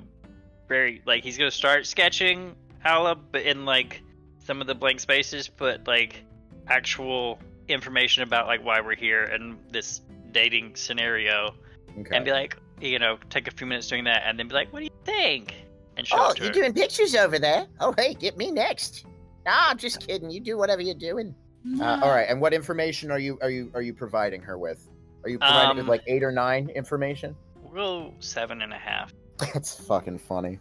very he's gonna start sketching Ala, but in like some of the blank spaces, put like actual information about like why we're here and this dating scenario, and be like, take a few minutes doing that, and then be like, what do you think? And show it to you're her. doing pictures over there? Oh, hey, get me next. Nah, I'm just kidding. You do whatever you're doing. All right. And what information are you providing her with? Are you providing with like 8 or 9 information? We'll go 7.5. That's fucking funny.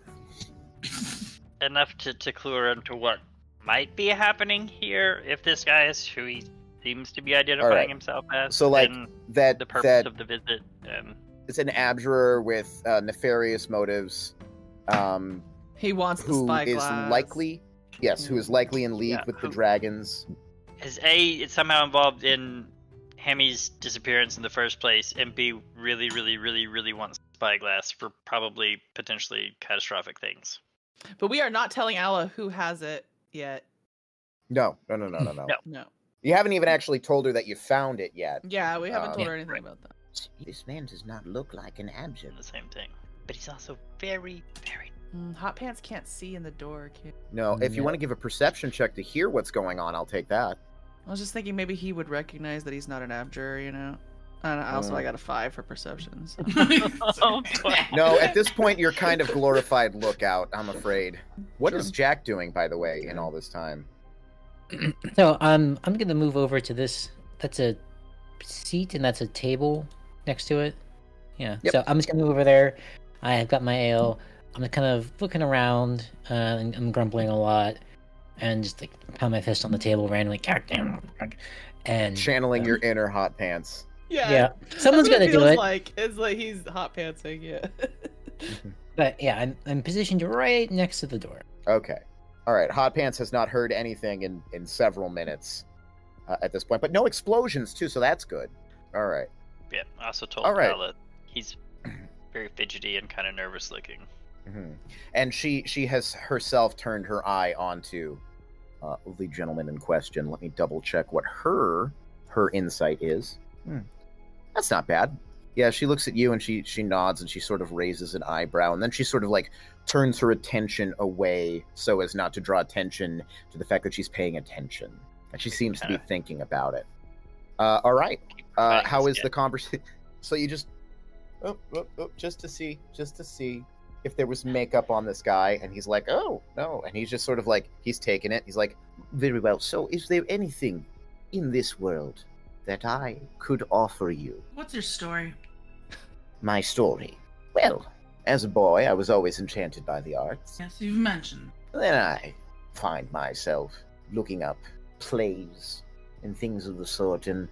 Enough to clue her into what might be happening here if this guy is who he seems to be identifying himself as. So like that the purpose of the visit. It's an abjurer with nefarious motives. He wants the who spyglass. is likely, who is likely in league with the dragons. Is A, somehow involved in Hammy's disappearance in the first place, and B, really, really, really, really wants spyglass for probably potentially catastrophic things. But we are not telling Ala who has it yet. No. No. You haven't even actually told her that you found it yet. Yeah, we haven't told her anything about that. This man does not look like an absent. The same thing. But he's also very, very... Hot Pants can't see in the door, kid. No, if you want to give a perception check to hear what's going on, I'll take that. I was just thinking maybe he would recognize that he's not an abjurer, And I got a 5 for perception. So. No, at this point, you're kind of glorified lookout, I'm afraid. What is Jack doing, by the way, in all this time? So I'm gonna move over to this. That's a seat, and that's a table next to it. Yeah. Yep. So I'm just gonna move over there. I've got my ale. I'm just kind of looking around, and I'm grumbling a lot, and just like pound my fist on the table randomly. And channeling your inner Hot Pants. Yeah. Someone's gonna do it. It's like he's hot pantsing. Yeah. But yeah, I'm positioned right next to the door. Okay. All right. Hot Pants has not heard anything in several minutes at this point, but no explosions too, so that's good. All right. Yeah. I also told Bella he's very fidgety and kind of nervous looking. Mm-hmm. And she has herself turned her eye onto the gentleman in question. Let me double check what her insight is. That's not bad. Yeah, she looks at you and she nods and she sort of raises an eyebrow, and then she sort of like turns her attention away so as not to draw attention to the fact that she's paying attention, and she seems to be thinking about it. All right. How is the conversation? So you just just to see if there was makeup on this guy, and he's like, oh no, and he's just sort of like, he's taking it. He's like, very well. So is there anything in this world that I could offer you? What's your story? My story. Well, as a boy, I was always enchanted by the arts. Yes, you've mentioned. Then I find myself looking up plays and things of the sort in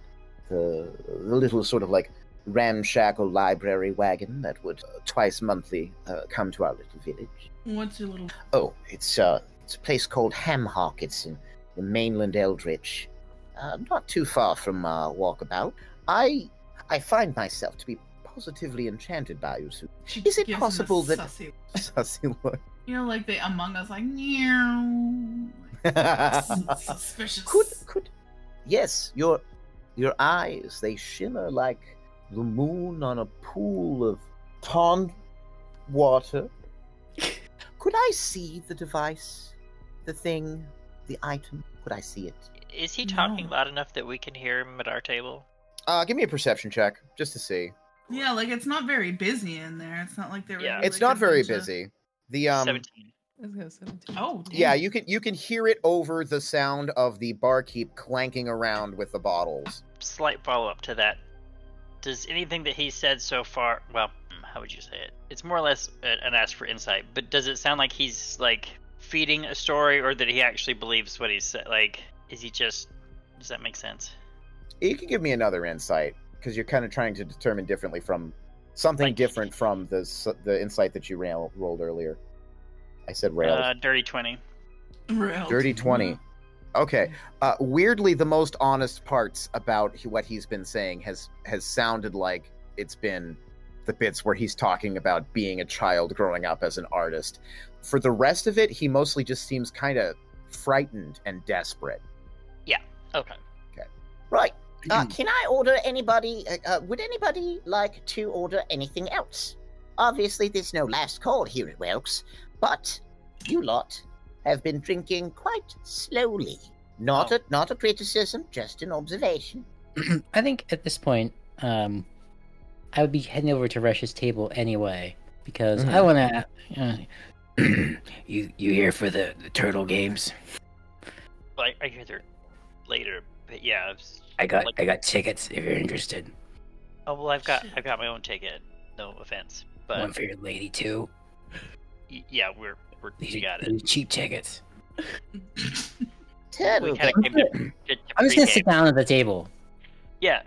the little sort of like ramshackle library wagon that would twice monthly come to our little village. What's your little... Oh, it's a place called Hamhock. It's in the mainland Eldritch. Not too far from Walkabout. I find myself to be positively enchanted by you, Sue. Is it possible that... Sussy look. Like the Among Us, like, meow. Suspicious. Could... Yes, your eyes, they shimmer like the moon on a pool of water. Could I see the device? The thing? The item? Could I see it? Is he talking No. loud enough that we can hear him at our table? Give me a perception check, just to see. Yeah, like it's not very busy in there. It's not like there. Yeah. would be, It's like, not a very bunch of- busy. The 17. Let's go 17. Oh, damn. yeah, you can hear it over the sound of the barkeep clanking around with the bottles. Slight follow up to that. Does anything that he said so far, well, how would you say it? It's more or less an ask for insight, but does it sound like he's like feeding a story, or that he actually believes what he said? Like, is he just, does that make sense? You can give me another insight, because you're kind of trying to determine differently from something Like- different from the insight that you rolled earlier. I said railed. Dirty 20. Railed. Dirty 20. Okay. Weirdly, the most honest parts about what he's been saying has sounded like it's been the bits where he's talking about being a child growing up as an artist. For the rest of it, he mostly just seems kind of frightened and desperate. Okay. Right. Can I order anybody? Would anybody like to order anything else? Obviously, there's no last call here at Welks, but you lot have been drinking quite slowly. Not a criticism, just an observation. I think at this point, I would be heading over to Rush's table anyway, because I want to. You here for the turtle games? Well, I hear they're later, but yeah. I got tickets if you're interested. Oh well, I've got my own ticket. No offense, but One for your lady too. Yeah, we got it. These cheap tickets. Turtle We kind game. of came to I'm just gonna sit pregame. down at the table. Yeah.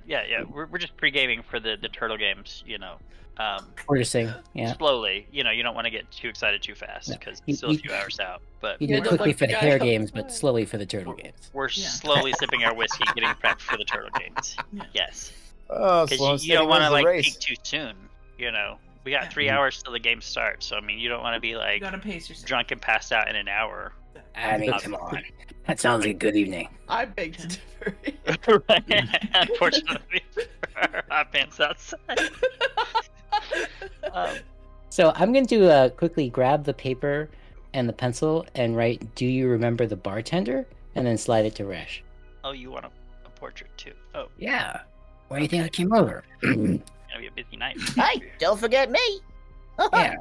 We're just pre-gaming for the turtle games, you know. We're just saying, yeah. Slowly, you know, you don't want to get too excited too fast No, because you- it's still a you- few hours out. But You do Yeah, it no, quickly like for the the guy hair outside. games, but slowly for the turtle games. we're Yeah. slowly sipping our whiskey, getting prepped for the turtle games. Yeah. Yes, Oh, because you don't want to like peak too soon. You know, we got Yeah. 3 hours till the game starts, so I mean, you don't want to be You like gotta pace yourself. drunk and passed out in an hour. I mean, come on. That sounds like a good evening. I beg to differ. Unfortunately, for our pants outside. So I'm going to quickly grab the paper and the pencil and write, "Do you remember the bartender?" and then slide it to Resh. Oh, you want a portrait too? Oh, Yeah. Why do you think I came over? gonna be a busy night. Hey, don't forget me. Yeah.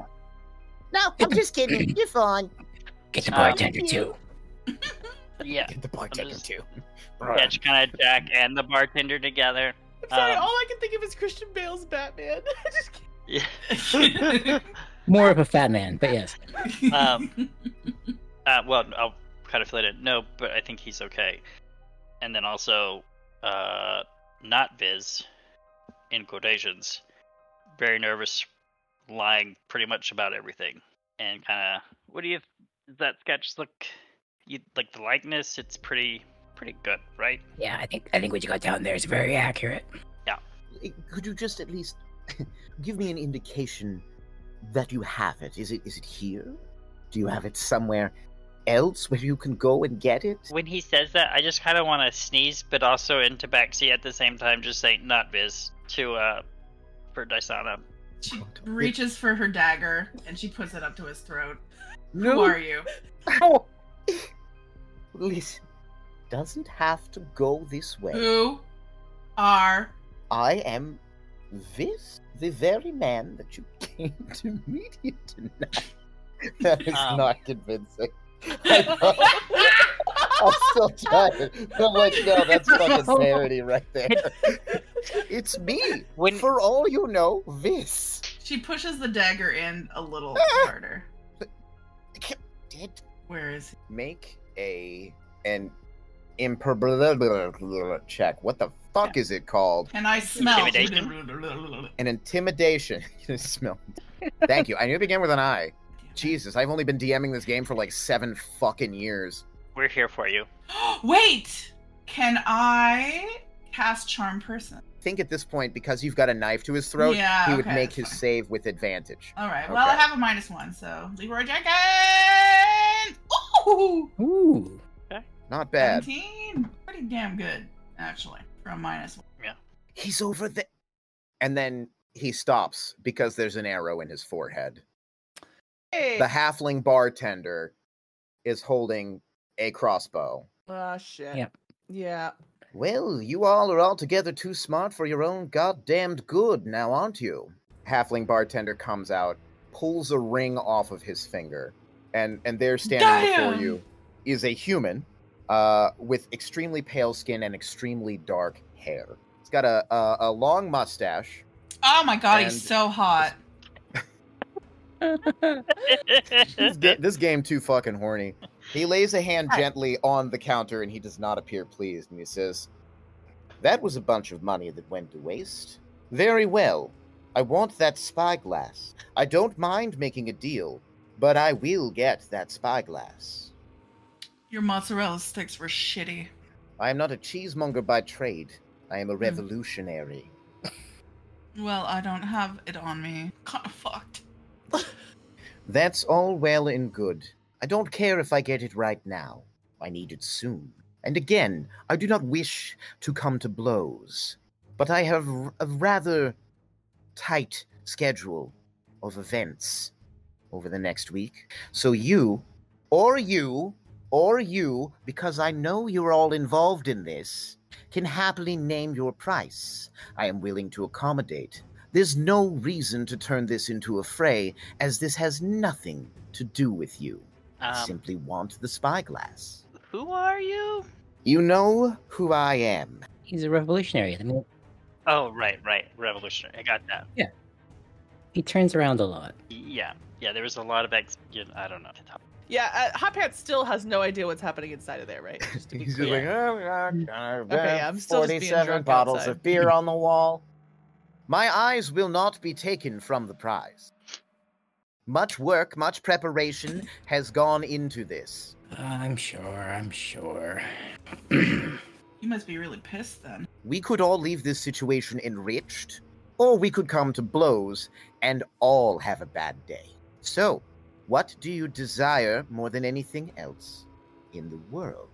No, I'm just kidding. You're fine. Get the Um, bartender too. Yeah, Get the bartender just- too. catch kind of Jack and the bartender together. I'm sorry, Um, all I can think of is Christian Bale's Batman. Just kidding. Yeah. More of a fat man, but yes. Well, I'll kind of fill it in. No, but I think he's okay. And then also, not Viz, in quotations, very nervous, lying pretty much about everything. And kind of, what do you, does that sketch look, you like the likeness? It's pretty good, right? Yeah, I think what you got down there is very accurate. Could you just at least give me an indication that you have it? Is it here? Do you have it somewhere else where you can go and get it? When he says that, I just kind of want to sneeze, but also into backseat at the same time, just say not Viz to for Dysana. She reaches for her dagger and she puts it up to his throat. Who No. are you? Oh. Listen, doesn't have to go this way. Who are I am this, the very man that you came to meet here tonight. That is Um, not convincing. I'll still try it. I'm like, no, that's fucking parody right there. It's me. When- For all you know, this. She pushes the dagger in a little harder. Did Where is he? Make an improbable check. What the fuck is it called? And I smell. Intimidation? An intimidation. You smell. Thank you. I knew it began with an I. Jesus, I've only been DMing this game for like 7 fucking years. We're here for you. Wait! Can I cast Charm Person? I think at this point, because you've got a knife to his throat, Yeah, he would okay, make that's his fine. save with advantage. Alright, well, I Okay. have a -1, so Leroy Jenkins! Ooh! Ooh. Not bad. 17? Pretty damn good, actually, for a -1. He's over there. And then he stops because there's an arrow in his forehead. Hey. The halfling bartender is holding a crossbow. Ah, shit. Yep. Yeah. Well, you all are altogether too smart for your own goddamned good now, aren't you? Halfling bartender comes out, pulls a ring off of his finger, and there standing before Damn! you is a human with extremely pale skin and extremely dark hair. He's got a long mustache. Oh my god, he's And- so hot. This game too fucking horny. He lays a hand gently on the counter and he does not appear pleased. And he says, That was a bunch of money that went to waste. Very well. I want that spyglass. I don't mind making a deal, but I will get that spyglass. Your mozzarella sticks were shitty. I am not a cheesemonger by trade. I am a revolutionary. Well, I don't have it on me. Kinda fucked. That's all well and good. I don't care if I get it right now. I need it soon. And again, I do not wish to come to blows, but I have a rather tight schedule of events over the next week. So you, because I know you're all involved in this, can happily name your price. I am willing to accommodate. There's no reason to turn this into a fray, as this has nothing to do with you. I simply want the spyglass. Who are you? You know who I am. He's a revolutionary. I mean, Oh, right. Revolutionary. I got that. he turns around a lot. Yeah. There was a lot of I don't know. Yeah, Hot Pants still has no idea what's happening inside of there, right? Just to be he's just clear. like, Okay, I'm still just being 47 drunk bottles outside. of beer on the wall. My eyes will not be taken from the prize. Much work, much preparation has gone into this. I'm sure. You must be really pissed then. We could all leave this situation enriched, or we could come to blows and all have a bad day. So, what do you desire more than anything else in the world?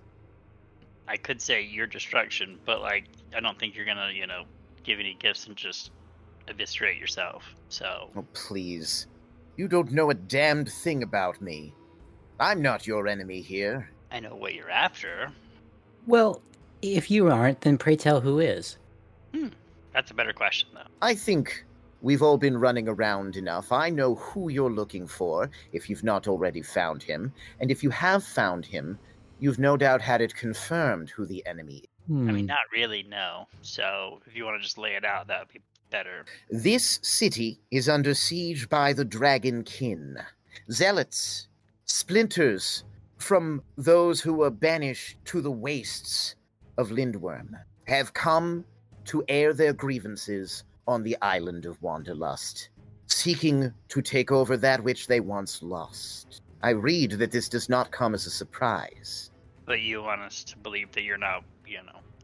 I could say your destruction, but I don't think you're gonna, give any gifts and just eviscerate yourself. So. Oh, please. You don't know a damned thing about me. I'm not your enemy here. I know what you're after. Well, if you aren't, then pray tell who is. That's a better question, though. I think we've all been running around enough. I know who you're looking for, if you've not already found him. And if you have found him, you've no doubt had it confirmed who the enemy is. I mean, not really, no. So if you want to just lay it out, that would be better. This city is under siege by the Dragon Kin. Zealots, splinters from those who were banished to the wastes of Lindworm, have come to air their grievances on the island of Wanderlust, seeking to take over that which they once lost. I read that this does not come as a surprise. But you want us to believe that you're not,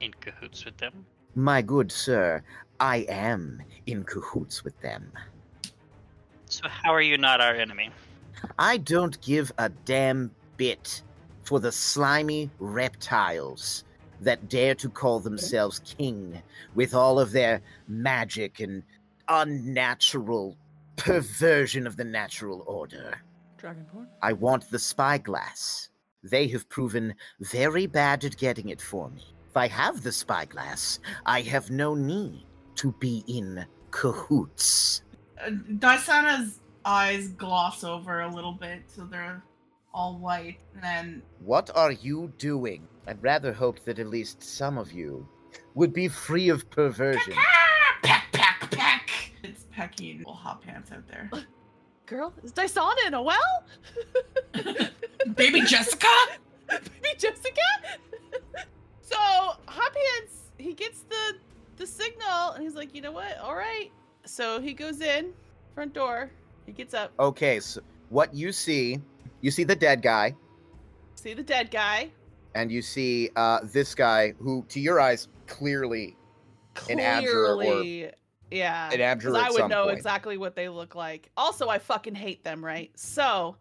in cahoots with them? My good sir, I am in cahoots with them. So how are you not our enemy? I don't give a damn bit for the slimy reptiles that dare to call themselves king with all of their magic and unnatural perversion of the natural order. Dragonborn? I want the spyglass. They have proven very bad at getting it for me. If I have the spyglass, I have no need to be in cahoots. Dysana's eyes gloss over a little bit, so they're all white, and then What are you doing? I'd rather hope that at least some of you would be free of perversion. peck. It's Pecky and little Hot Pants out there. Girl, is Dysana in a well? Baby Jessica? Baby Jessica? So, Hot Pants, he gets the signal, and he's like, you know what? All right. So he goes in, front door. He gets up. Okay, so what you see the dead guy, See the dead guy. and you see this guy who, to your eyes, clearly an Abjurer or Clearly, yeah. an Abjurer 'Cause at I would some know point. exactly what they look like. Also, I fucking hate them, right? So,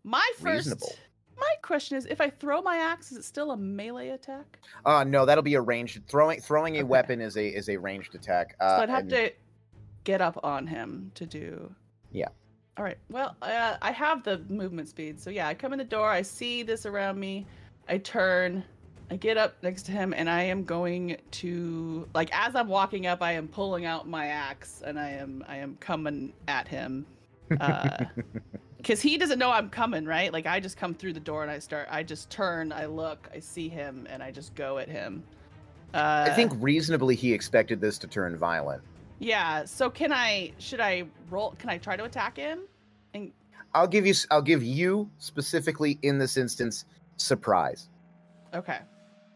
my Reasonable. my question is, if I throw my axe, is it still a melee attack? No, that'll be a ranged throwing a Okay. weapon is a ranged attack. So I'd have and- to get up on him to do. Yeah. All right. Well, I have the movement speed. So yeah, I come in the door. I see this around me. I turn. I get up next to him, and I am going to like as I'm walking up, I am pulling out my axe, and I am coming at him. Because he doesn't know I'm coming, right? Like I just come through the door and I just turn, I look, I see him, and I just go at him. I think reasonably he expected this to turn violent. Yeah. So should I roll? Can I try to attack him? And I'll give you specifically in this instance surprise. okay.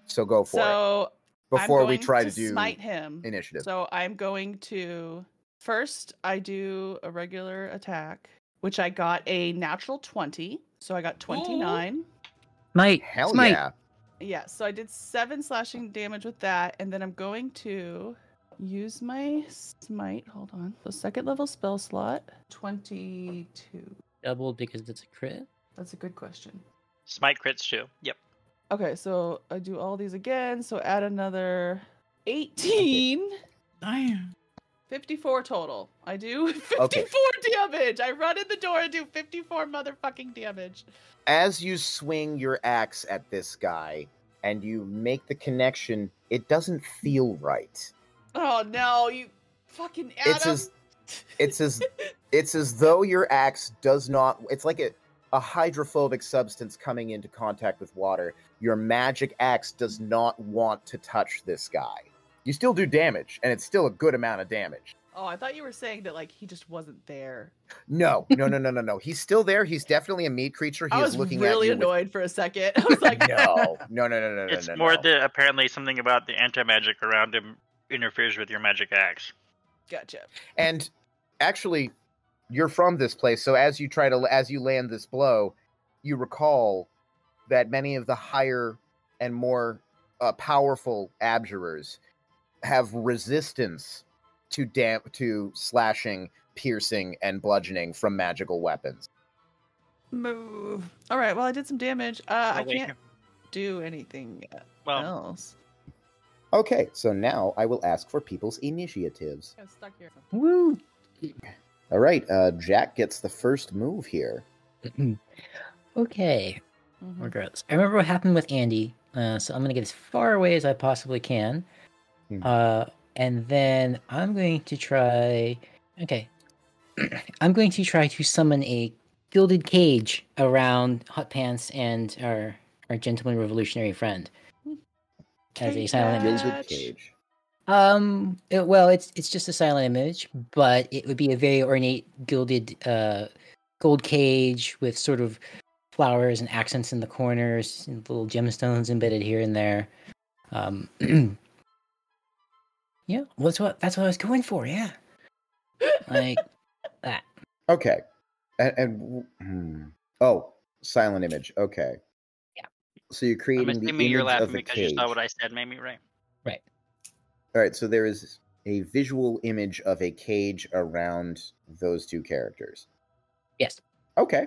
So go for it. So Before I'm we going try to to do smite him. initiative. So I'm going to first I do a regular attack, which I got a natural 20. So I got 29. Smite. Hell Smite. yeah. Yeah, so I did 7 slashing damage with that, and then I'm going to use my smite. Hold on. So second level spell slot, 22. Double because it's a crit. That's a good question. Smite crits too. Yep. Okay, so I do all these again. So add another 18. Damn. 54 total. I do 54 Okay. damage. I run in the door and do 54 motherfucking damage. As you swing your axe at this guy and you make the connection, it doesn't feel right. Oh no, you fucking Adam. It's as though your axe does not. It's like a hydrophobic substance coming into contact with water. Your magic axe does not want to touch this guy. You still do damage, and it's still a good amount of damage. Oh, I thought you were saying that like he just wasn't there. No. He's still there. He's definitely a meat creature. He I is was looking really at you annoyed for a second. I was like, No. It's more that apparently something about the anti-magic around him interferes with your magic axe. Gotcha. And actually, you're from this place, so as you land this blow, you recall that many of the higher and more powerful abjurers have resistance to slashing, piercing, and bludgeoning from magical weapons. Move. All right. Well, I did some damage. I wait can't here. do anything Well, else. Okay, so now I will ask for people's initiatives. I'm stuck here. Woo! All right, Jack gets the first move here. Okay. Mhm. Regardless. I remember what happened with Andy, so I'm going to get as far away as I possibly can. And then I'm going to try... Okay. I'm going to try to summon a gilded cage around Hot Pants and our gentleman revolutionary friend. As a silent image. Gilded cage. It's just a silent image, but it would be a very ornate gilded gold cage with sort of flowers and accents in the corners and little gemstones embedded here and there. Yeah, that's what I was going for. Yeah, like that. Okay, oh, silent image. Okay. Yeah. So you're I'm creating the assuming you're image laughing of a because you cage. saw what I said, made me right. Right. All right, so there is a visual image of a cage around those two characters. Yes. Okay.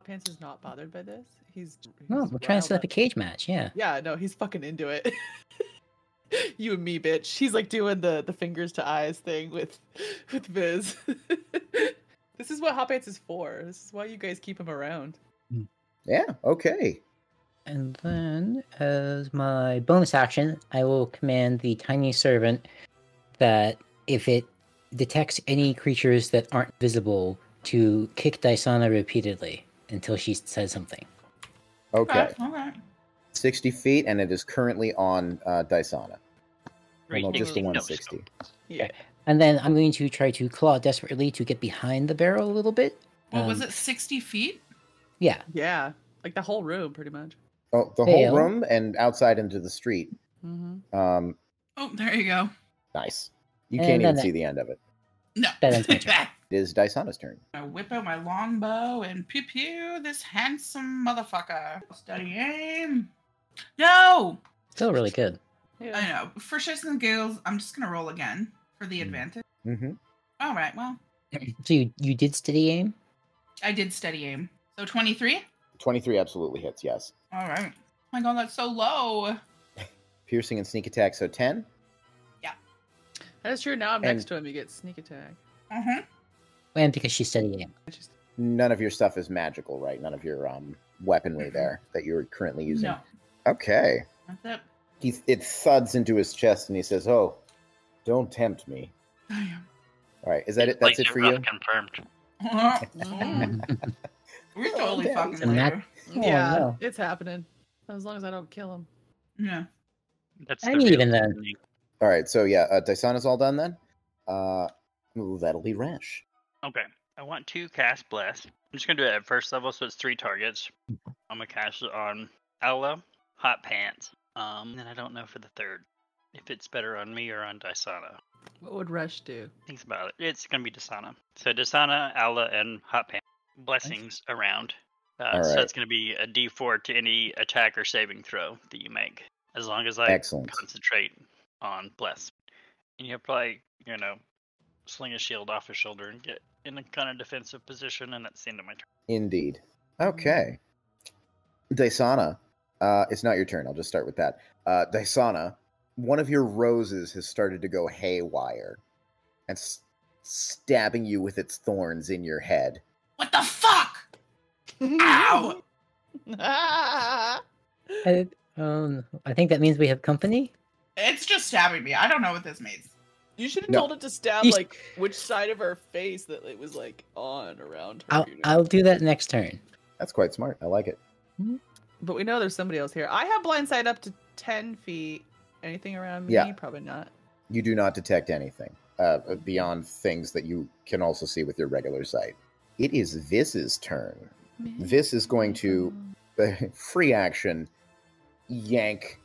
Pants is not bothered by this. He's No, we're trying to set up a cage match. Yeah. Yeah, no, he's fucking into it. You and me, bitch. He's like doing the fingers to eyes thing with Viz. This is what Hot Pants is for. This is why you guys keep him around. Yeah. Okay. And then, as my bonus action, I will command the tiny servant that if it detects any creatures that aren't visible, to kick Dysana repeatedly until she says something. Okay. Okay. 60 feet, and it is currently on Dysana. Great. Well, no, just the No 160. Yeah. And then I'm going to try to claw desperately to get behind the barrel a little bit. What was it, 60 feet? Yeah. Yeah. Like the whole room, pretty much. Oh, the Fail. whole room and outside into the street. Mm-hmm. Oh, there you go. Nice. You And can't even then see the end of it. No. That ends my turn. It is Dysana's turn. I whip out my longbow and pew pew this handsome motherfucker. Steady aim. No! Still really good. Yeah. I know. For shits and giggles, I'm just gonna roll again for the advantage. Mm-hmm. All right. Well, So you did steady aim? I did steady aim. So 23. 23 absolutely hits, yes. All right. Oh my god, that's so low. Piercing and sneak attack, so 10. That is true. Now I'm next to him. You get sneak attack. Uh-huh. And because she's steady aim. None of your stuff is magical, right? None of your weaponry there that you're currently using. No. Okay. That's it. It thuds into his chest, and he says, "Oh, don't tempt me." Damn. All right, is that it? That's it for you? Confirmed. We're totally damn. fucking It's a mat- later. Oh, Yeah, no. it's happening. As long as I don't kill him. Yeah. That's I the mean, real even then. thing. All right, so yeah, Dysana's all done then. That'll be Resh. Okay. I want to cast Bless. I'm just gonna do it at first level, so it's 3 targets. I'm gonna cast it on Ella, Hot Pants. And I don't know for the third if it's better on me or on Dysana. What would Rush do? Thinks about it. It's gonna be Dysana. So Dysana, Ella, and Hot Pants. Blessings around. All So right. it's gonna be a D4 to any attack or saving throw that you make, as long as I Excellent. concentrate on Bless. And you probably, sling a shield off his shoulder and get in a kind of defensive position, and that's the end of my turn. Indeed. Okay. Dysana, it's not your turn. I'll just start with that. Dysana, one of your roses has started to go haywire and stabbing you with its thorns in your head. What the fuck? Ow! I think that means we have company. It's just stabbing me. I don't know what this means. You should have No. told it to stab You- like which side of her face that it was like on around her. I'll do that next turn. That's quite smart. I like it. But we know there's somebody else here. I have blind sight up to 10 feet. Anything around me? Yeah. Probably not. You do not detect anything beyond things that you can also see with your regular sight. It is Vis's turn. Vis is going to, free action, yank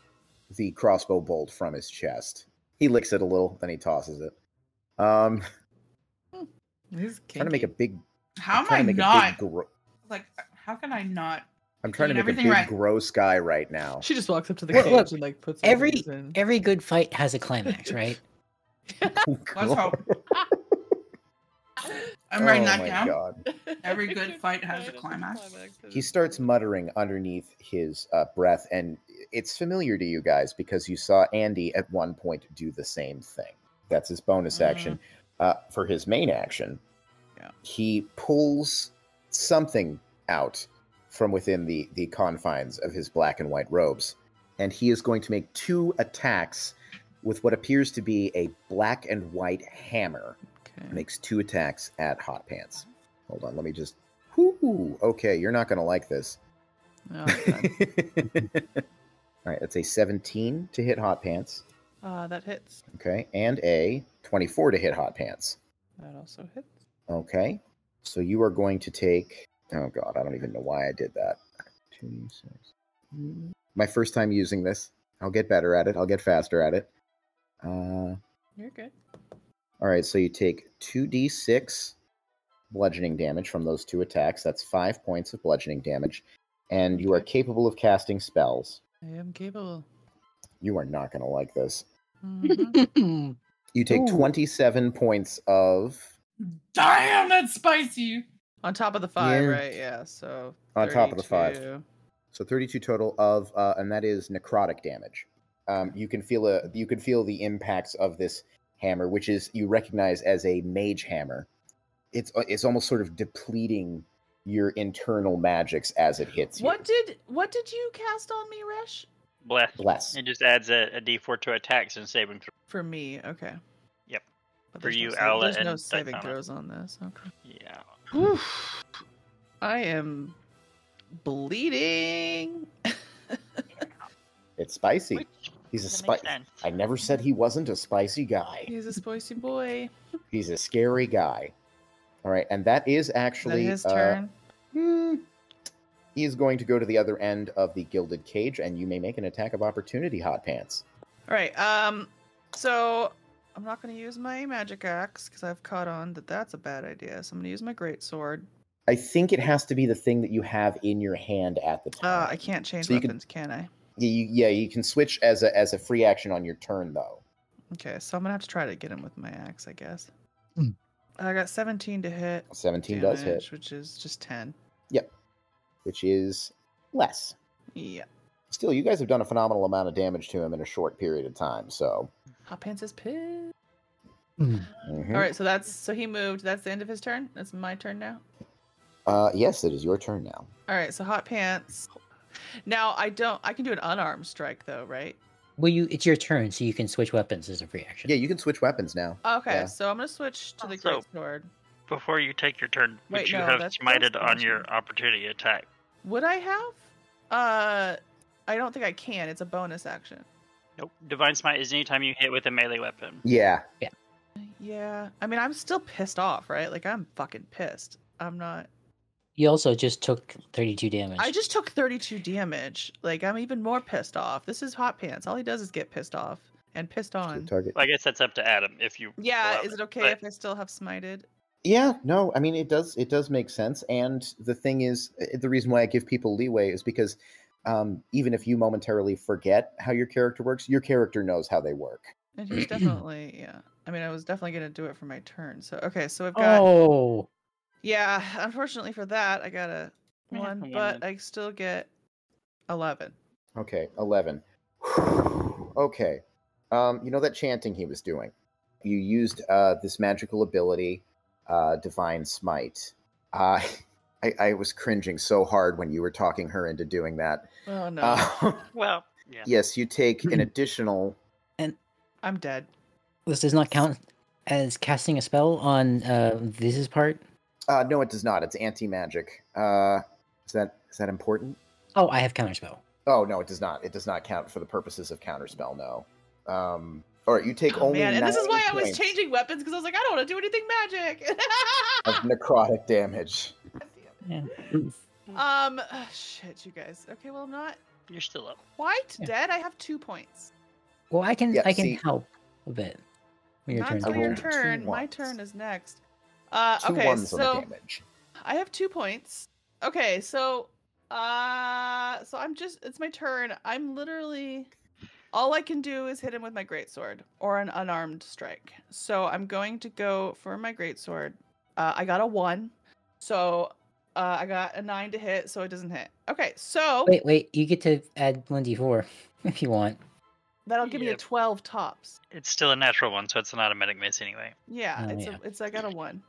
the crossbow bolt from his chest. He licks it a little, then he tosses it. He's Trying to make a big. How am I trying to make not? A big Like, how can I not? I'm trying to doing make a everything big right. gross guy right now. She just walks up to the Look, cage look, and like puts Every things in. every good fight has a climax, right? Let's hope. I'm writing that down. God. Every good fight has a climax. He starts muttering underneath his breath, and it's familiar to you guys because you saw Andy at one point do the same thing. That's his bonus action. For his main action, he pulls something out from within the confines of his black and white robes, and he is going to make 2 attacks with what appears to be a black and white hammer. Okay. Makes 2 attacks at Hot Pants. Hold on, let me just... Whoo! Okay, you're not going to like this. Oh, God. All right, that's a 17 to hit Hot Pants. That hits. Okay, and a 24 to hit Hot Pants. That also hits. Okay, so you are going to take... Oh, God, I don't even know why I did that. 2, 6. My first time using this. I'll get better at it. I'll get faster at it. You're good. All right, so you take 2d6 bludgeoning damage from those 2 attacks. That's 5 points of bludgeoning damage. And you are capable of casting spells. I am capable. You are not going to like this. Mhm. You take Ooh. 27 points of... Damn, that's spicy. On top of the 5, Yeah. right? Yeah, so. On top of the 5. 32. So 32 total of... and that is necrotic damage. You can feel the impacts of this hammer, which is you recognize as a mage hammer. It's almost sort of depleting your internal magics as it hits you. What did you cast on me, Resh? Bless. It just adds a D4 to attacks and saving throw. For me, okay. Yep. But For there's you, no Ella, there's no and saving Dysana. throws on this. Okay. Yeah. Whew. I am bleeding. It's spicy. Which He's a that spicy. makes sense. I never said he wasn't a spicy guy. He's a spicy boy. He's a scary guy. All right, and that is Is that actually his turn? He is going to go to the other end of the gilded cage, and you may make an attack of opportunity, Hot Pants. All right. So I'm not going to use my magic axe because I've caught on that that's a bad idea. So I'm going to use my great sword. I think it has to be the thing that you have in your hand at the time. I can't change So you can- weapons, can I? You can switch as a free action on your turn, though. Okay, so I'm gonna have to try to get him with my axe, I guess. Hmm. I got 17 to hit. 17 does hit, damage, which is just 10. which is less. Yeah. Still, you guys have done a phenomenal amount of damage to him in a short period of time, so... Hot Pants is pissed. mhm. All right, so he moved. That's the end of his turn. That's my turn now. Yes, it is your turn now. All right, so hot pants. Now I can do an unarmed strike though, right? Well, it's your turn, so you can switch weapons as a free action. Yeah, you can switch weapons now. Okay, Yeah. so I'm gonna switch to the Also- greatsword. Before you take your turn, would Wait, you no, have that's smited on your punishment. opportunity attack? Would I have? I don't think I can. It's a bonus action. Nope. Divine Smite is anytime you hit with a melee weapon. Yeah. Yeah, I mean, I'm still pissed off, right? Like, I'm fucking pissed. I'm not. You also just took 32 damage. I just took 32 damage. Like, I'm even more pissed off. This is hot pants. All he does is get pissed off and pissed on. Target. Well, I guess that's up to Adam if you. Yeah, allow is it okay but- if I still have smited? Yeah, no, I mean it does make sense. And the thing is, the reason why I give people leeway is because even if you momentarily forget how your character works, your character knows how they work. And he's definitely, yeah. I mean, I was definitely gonna do it for my turn. So okay, so I've got. Oh, Yeah, unfortunately for that, I got a Yeah, 1, one but then. I still get 11. Okay, 11. Okay. You know that chanting he was doing? You used this magical ability, Divine Smite. I was cringing so hard when you were talking her into doing that. Oh no, Well, yeah. Yes, you take an additional... I'm dead. this does not count as casting a spell on this part. No, it does not. It's anti-magic. Is that important? Oh, I have counterspell. Oh, no, it does not. It does not count for the purposes of counterspell, no. All right, you take Oh, only man, and this is 9 why I was points changing weapons because I was like, I don't want to do anything magic. of necrotic damage. Yeah. Shit, you guys. Okay, well, I'm not You're still up. quite Yeah. dead. I have 2 points. Well, I can Yeah, I can see- help a bit. When your Not turn's until your rolled over. two turn. My ones. turn is next. 2 Okay, ones on the so damage. I have 2 points. Okay, so I'm just, it's my turn. I'm literally, all I can do is hit him with my greatsword or an unarmed strike. So I'm going to go for my greatsword. I got a 1, so I got a 9 to hit, so it doesn't hit. Okay, so Wait, you get to add 1d4 if you want. that'll give me a Yep. 12 tops. It's still a natural one, so it's an automatic miss anyway. Yeah, Oh, it's yeah. I got a 1.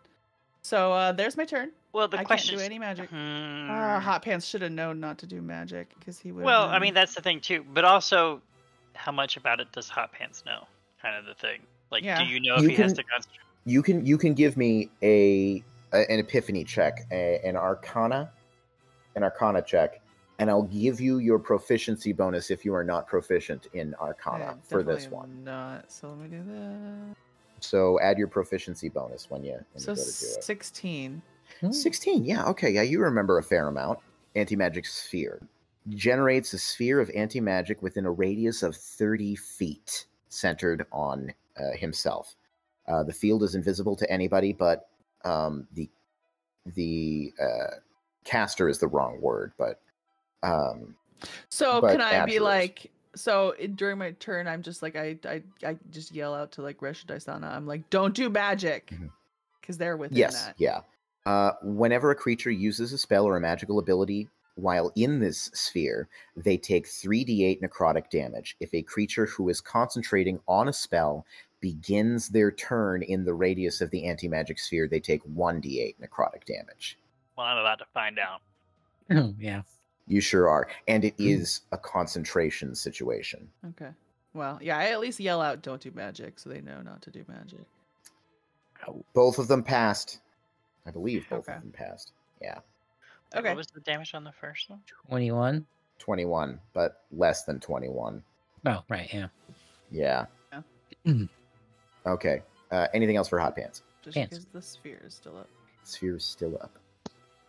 So there's my turn. Well, the I question can't do is. any magic. Hmm. Hot Pants should have known not to do magic because he would. Well, I mean, that's the thing too. But also, how much about it does Hot Pants know? Kind of the thing. Like, Yeah. do you know if You he has can- to concentrate? You can give me an epiphany check, an arcana check, and I'll give you your proficiency bonus if you are not proficient in arcana for this one. Not. So let me do that. So add your proficiency bonus when you So go to do it. 16. 16, yeah, okay, yeah, you remember a fair amount. Anti-magic sphere. Generates a sphere of anti-magic within a radius of 30 feet, centered on himself. The field is invisible to anybody, but the caster is the wrong word, but So But can I be afterwards. like? So during my turn, I'm just like I just yell out to like Resha Daisana. I'm like, don't do magic, Mhm. because they're within yes, that. yeah. Whenever a creature uses a spell or a magical ability while in this sphere, they take 3d8 necrotic damage. If a creature who is concentrating on a spell begins their turn in the radius of the anti-magic sphere, they take 1d8 necrotic damage. Well, I'm about to find out. Yeah. You sure are. And it is a concentration situation. Okay. Well, yeah, I at least yell out, don't do magic, so they know not to do magic. Both of them passed. I believe both Okay. of them passed. Yeah. Okay. What was the damage on the first one? 21. 21, but less than 21. Oh, right, yeah. Yeah. Yeah. Mhm. Okay. Anything else for Hot Pants? Just Pants. because the sphere is still up. Sphere is still up.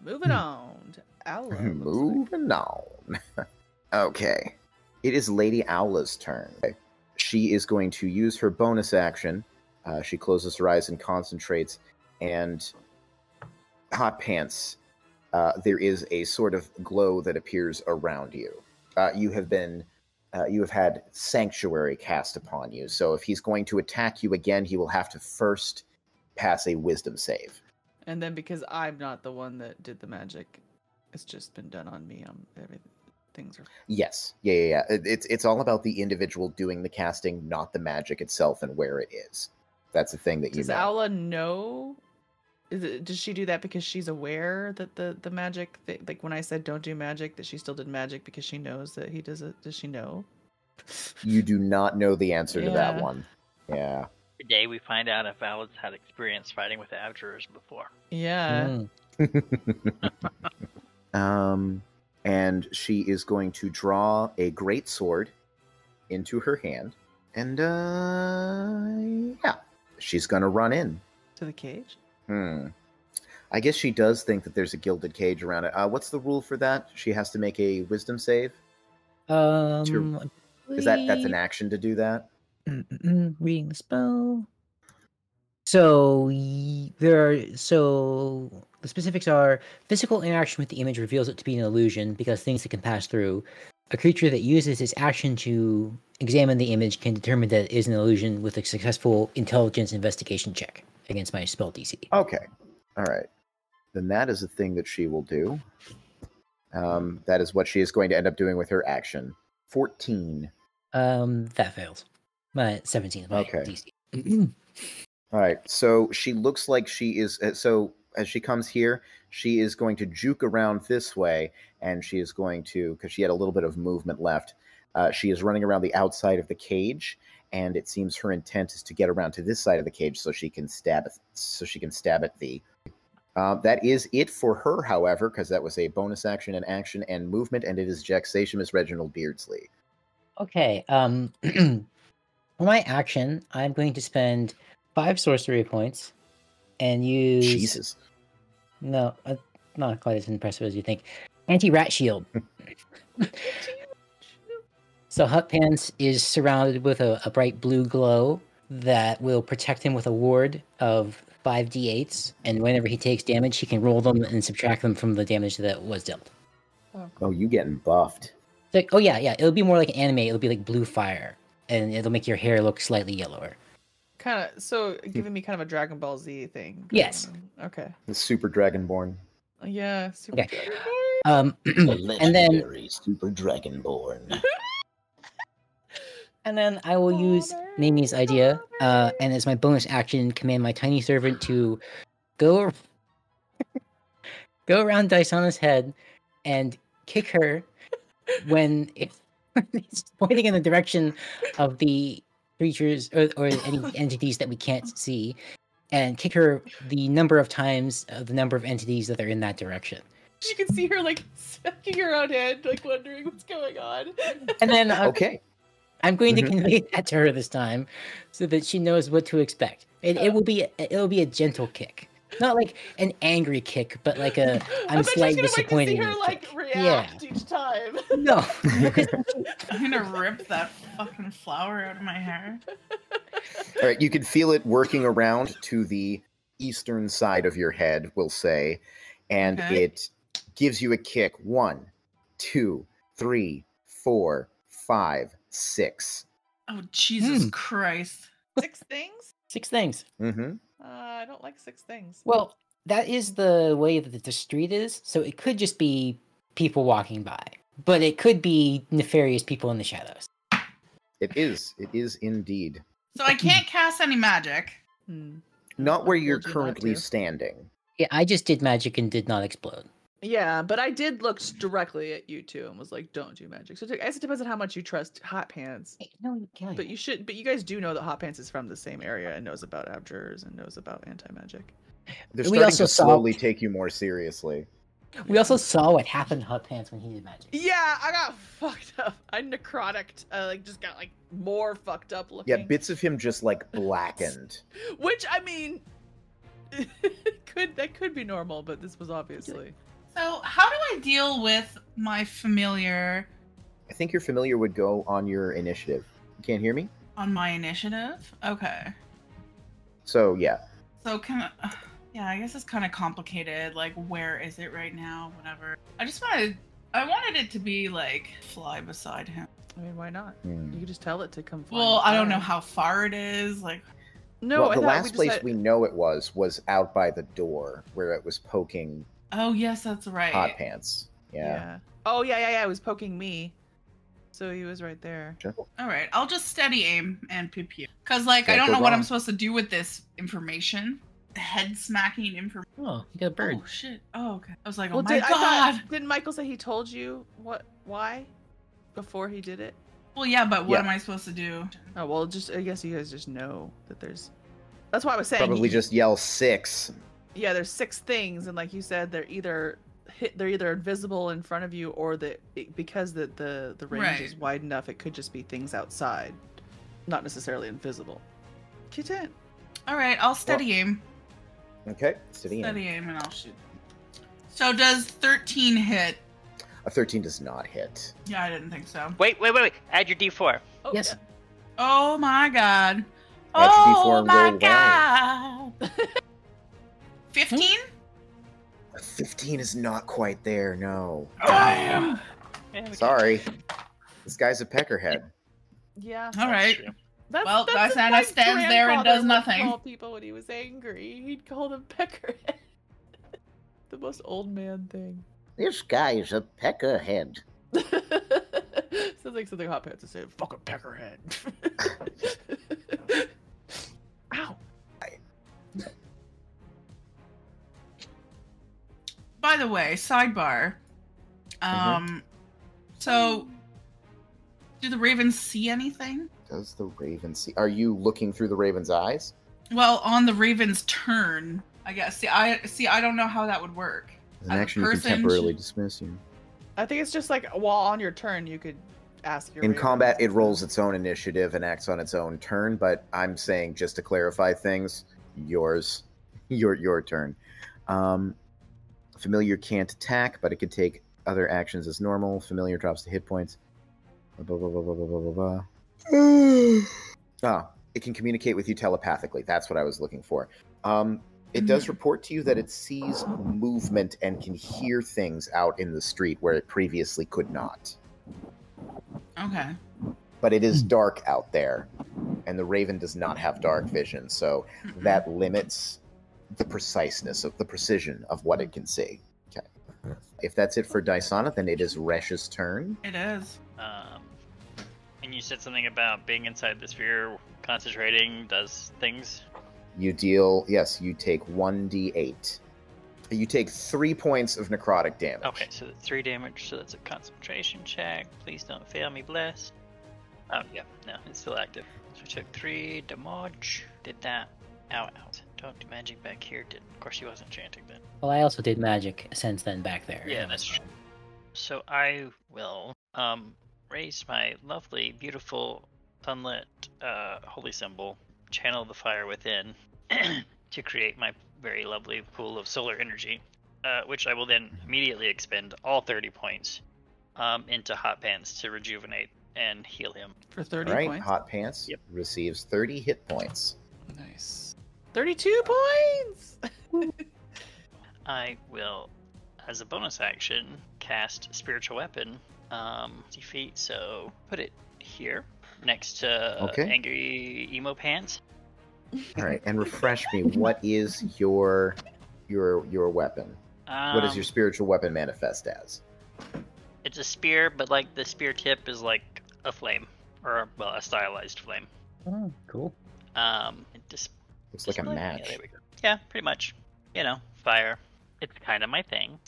Moving on to Owla. looks like. Moving on. Okay. It is Lady Owla's turn. She is going to use her bonus action. She closes her eyes and concentrates. And Hot Pants, there is a sort of glow that appears around you. You have had Sanctuary cast upon you. So if he's going to attack you again, he will have to first pass a Wisdom save. And then because I'm not the one that did the magic, it's just been done on me. Things are. Yes. Yeah. It's all about the individual doing the casting, not the magic itself and where it is. That's the thing that you Does know. Owla know Does she do that because she's aware that the magic like when I said don't do magic, that she still did magic because she knows that he does it? Does she know? You do not know the answer to that Yeah. one. Yeah. Today we find out if Valad's had experience fighting with Abjurers before. Yeah. And she is going to draw a great sword into her hand, and yeah, she's gonna run in To the cage. I guess she does think that there's a gilded cage around it. What's the rule for that? She has to make a wisdom save. That's an action to do that? Reading the spell. So the specifics are physical interaction with the image reveals it to be an illusion because things that can pass through. A creature that uses its action to examine the image can determine that it is an illusion with a successful intelligence investigation check against my spell DC. Okay. All right. Then that is a thing that she will do. That is what she is going to end up doing with her action. 14. That fails. My 17 is my DC. All right. So she looks like she is. So as she comes here, she is going to juke around this way, and she is going to, because she had a little bit of movement left. She is running around the outside of the cage, and it seems her intent is to get around to this side of the cage so she can stab it. So she can stab at thee. That is it for her, however, because that was a bonus action and movement, and it is Jaxatimus Reginald Beardsley. Okay. For my action, I'm going to spend 5 sorcery points and use. Jesus. No, not quite as impressive as you think. Anti-rat shield. So Hut Pants is surrounded with a bright blue glow that will protect him with a ward of 5d8s, and whenever he takes damage, he can roll them and subtract them from the damage that was dealt. Oh, you getting buffed. It's like, oh yeah, it'll be more like an anime. It'll be like blue fire, and it'll make your hair look slightly yellower. Kind of, so giving me kind of a Dragon Ball Z thing. Yes. Okay. The Super Dragonborn. Yeah, Super Okay. Dragonborn. And then Super Dragonborn. And then I will use Nami's idea, and as my bonus action, command my tiny servant to go around Dysana's head and kick her when it's pointing in the direction of the creatures or any entities that we can't see, and kick her the number of times the number of entities that are in that direction. You can see her like sucking her own head, like wondering what's going on. And then okay. I'm going to convey that to her this time, so that she knows what to expect. It'll be a gentle kick, not like an angry kick, but like a I'm slightly disappointed. To see her like react each time. No, I'm gonna rip that fucking flower out of my hair. All right, you can feel it working around to the eastern side of your head, we'll say, and it gives you a kick. 1, 2, 3, 4, 5, 6. Oh, Jesus Christ. 6 things? 6 things. Mm-hmm. I don't like 6 things. Well, that is the way that the street is, so it could just be people walking by. But it could be nefarious people in the shadows. It is indeed. So I can't cast any magic. Not where you're currently standing. Yeah, I just did magic and did not explode. Yeah, but I did look directly at you two and was like, "Don't do magic." So I guess it depends on how much you trust Hot Pants. No, you can't. But you should. But you guys do know that Hot Pants is from the same area and knows about abjurers and knows about anti-magic. They're starting to slowly take you more seriously. We also saw what happened to Hot Pants when he did magic. Yeah, I got fucked up. I necrotic, just got like more fucked up looking. Yeah, bits of him just like blackened. Which I mean, that could be normal, but this was obviously. So how do I deal with my familiar? I think your familiar would go on your initiative. You can't hear me? On my initiative? Okay. So yeah. So yeah, I guess it's kind of complicated. Like, where is it right now? Whatever. I wanted it to be like fly beside him. I mean, why not? You could just tell it to come. Well, I don't know how far it is. Like, no, well, the last place we know it was out by the door where it was poking. Oh yes, that's right. Hot Pants. Yeah. Oh yeah. It was poking me. So he was right there. Sure. All right, I'll just steady aim and pew pew. Cause like I don't know what I'm supposed to do with this information. head smacking information. Oh, you got a bird. Oh shit. Oh okay. I was like, oh Well, my god. Didn't Michael say he told you why before he did it? Well, yeah, but what Yeah. am I supposed to do? Oh well, I guess you guys just know that there's. That's why I was saying. Probably just yell 6. Yeah, there's 6 things, and like you said, they're either invisible in front of you, or because the range is wide enough, it could just be things outside, not necessarily invisible. Kitten. All right, I'll steady aim. Okay, steady Aim, and I'll shoot. So does 13 hit? A 13 does not hit. Yeah, I didn't think so. Wait. Add your D4. Oh, Yes. yeah. Oh my god. Add your D4 Oh and my roll god. 15? A 15 is not quite there, no. Damn. Yeah, Sorry. This guy's a peckerhead. Yeah. All right. true. Well, that's Diana what my stands there and does grandfather would nothing. Call people when he was angry. He'd call them peckerhead. The most old man thing. This guy's a peckerhead. Sounds like something Hot Pants would say. Fucking peckerhead. Ow. By the way, sidebar. So do the ravens see anything? Does the raven see? Are you looking through the raven's eyes? Well, on the raven's turn, I guess. See, I don't know how that would work. As an As a action, you can person, temporarily dismiss you. I think it's just like while on your turn, you could ask your. In raven. combat, it rolls its own initiative and acts on its own turn, but I'm saying, just to clarify things, your turn. Familiar can't attack, but it could take other actions as normal. Familiar drops to hit points. Blah, blah, blah, blah, blah, blah, blah, blah. It can communicate with you telepathically. That's what I was looking for. It does report to you that it sees movement and can hear things out in the street where it previously could not. Okay. But it is dark out there, and the raven does not have dark vision, so that limits the preciseness of the precision of what it can see. Okay. If that's it for Dysana, then it is Resh's turn. It is. And you said something about being inside the sphere, concentrating, does things. You take 1d8. You take 3 points of necrotic damage. Okay, so that's 3 damage, so that's a concentration check. Please don't fail me, bless. Oh, yeah, no, it's still active. So I took 3 damage. Did that. Ow. Don't do magic back here. Of course, she wasn't chanting then. Well, I also did magic since then back there. Yeah, that's true. So I will raise my lovely, beautiful, sunlit holy symbol, channel the fire within, to create my very lovely pool of solar energy, which I will then immediately expend all 30 points into Hot Pants to rejuvenate and heal him. For 30 All right, points. Hot Pants receives 30 hit points. Nice. 32 points. I will, as a bonus action, cast Spiritual Weapon. 50 feet, so put it here next to Angry Emo Pants. All right, and refresh me. What is your weapon? What does your spiritual weapon manifest as? It's a spear, but like the spear tip is like a flame, or well, a stylized flame. Oh, cool. It just Looks like a match. Yeah, there we go. Yeah, pretty much. You know, fire. It's kind of my thing.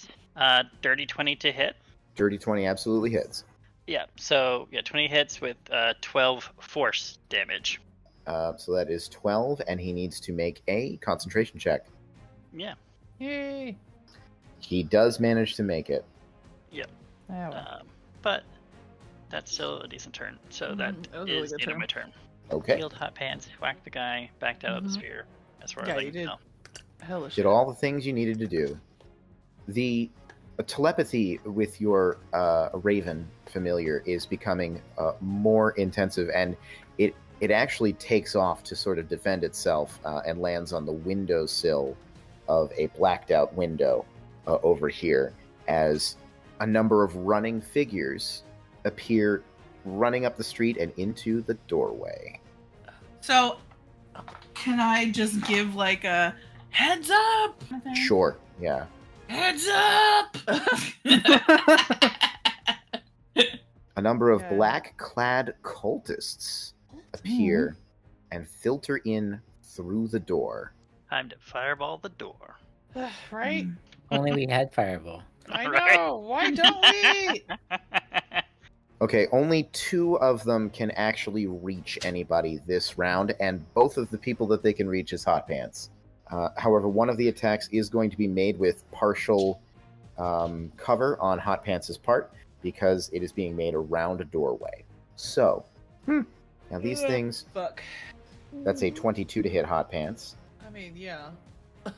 Dirty 20 to hit. Dirty 20 absolutely hits. Yeah, so 20 hits with 12 force damage. So that is 12, and he needs to make a concentration check. Yeah. Yay. He does manage to make it. Yep. Oh, well. But that's still a decent turn. So that was a really is good the end of turn. my turn. Okay. Healed Hot Pants, whacked the guy, backed out of the sphere. That's where Yeah, I like you did. now. Hellish. Did all the things you needed to do. The telepathy with your Raven familiar is becoming more intensive, and it actually takes off to sort of defend itself and lands on the windowsill of a blacked out window over here as a number of running figures appear running up the street and into the doorway. So, can I just give like a heads up? Sure, yeah. Heads up! A number of Yeah. black-clad cultists appear and filter in through the door. Time to fireball the door. Right? Only we had Fireball. I Right. know. Why don't we? Okay, only 2 of them can actually reach anybody this round, and both of the people that they can reach is Hot Pants. However, one of the attacks is going to be made with partial cover on Hot Pants' part, because it is being made around a doorway. So, now these things, Fuck. that's a 22 to hit Hot Pants, I mean, yeah. Of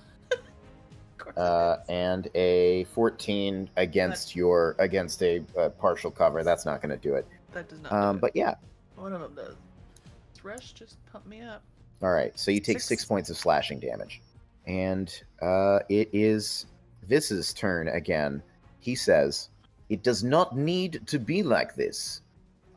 course it is. and a 14 against a partial cover. That's not going to do it. That does not. Do But yeah, it. One of them does. Rush just pump me up. all right. So you take 6. 6 points of slashing damage, and it is Vis's turn again. He says, "It does not need to be like this.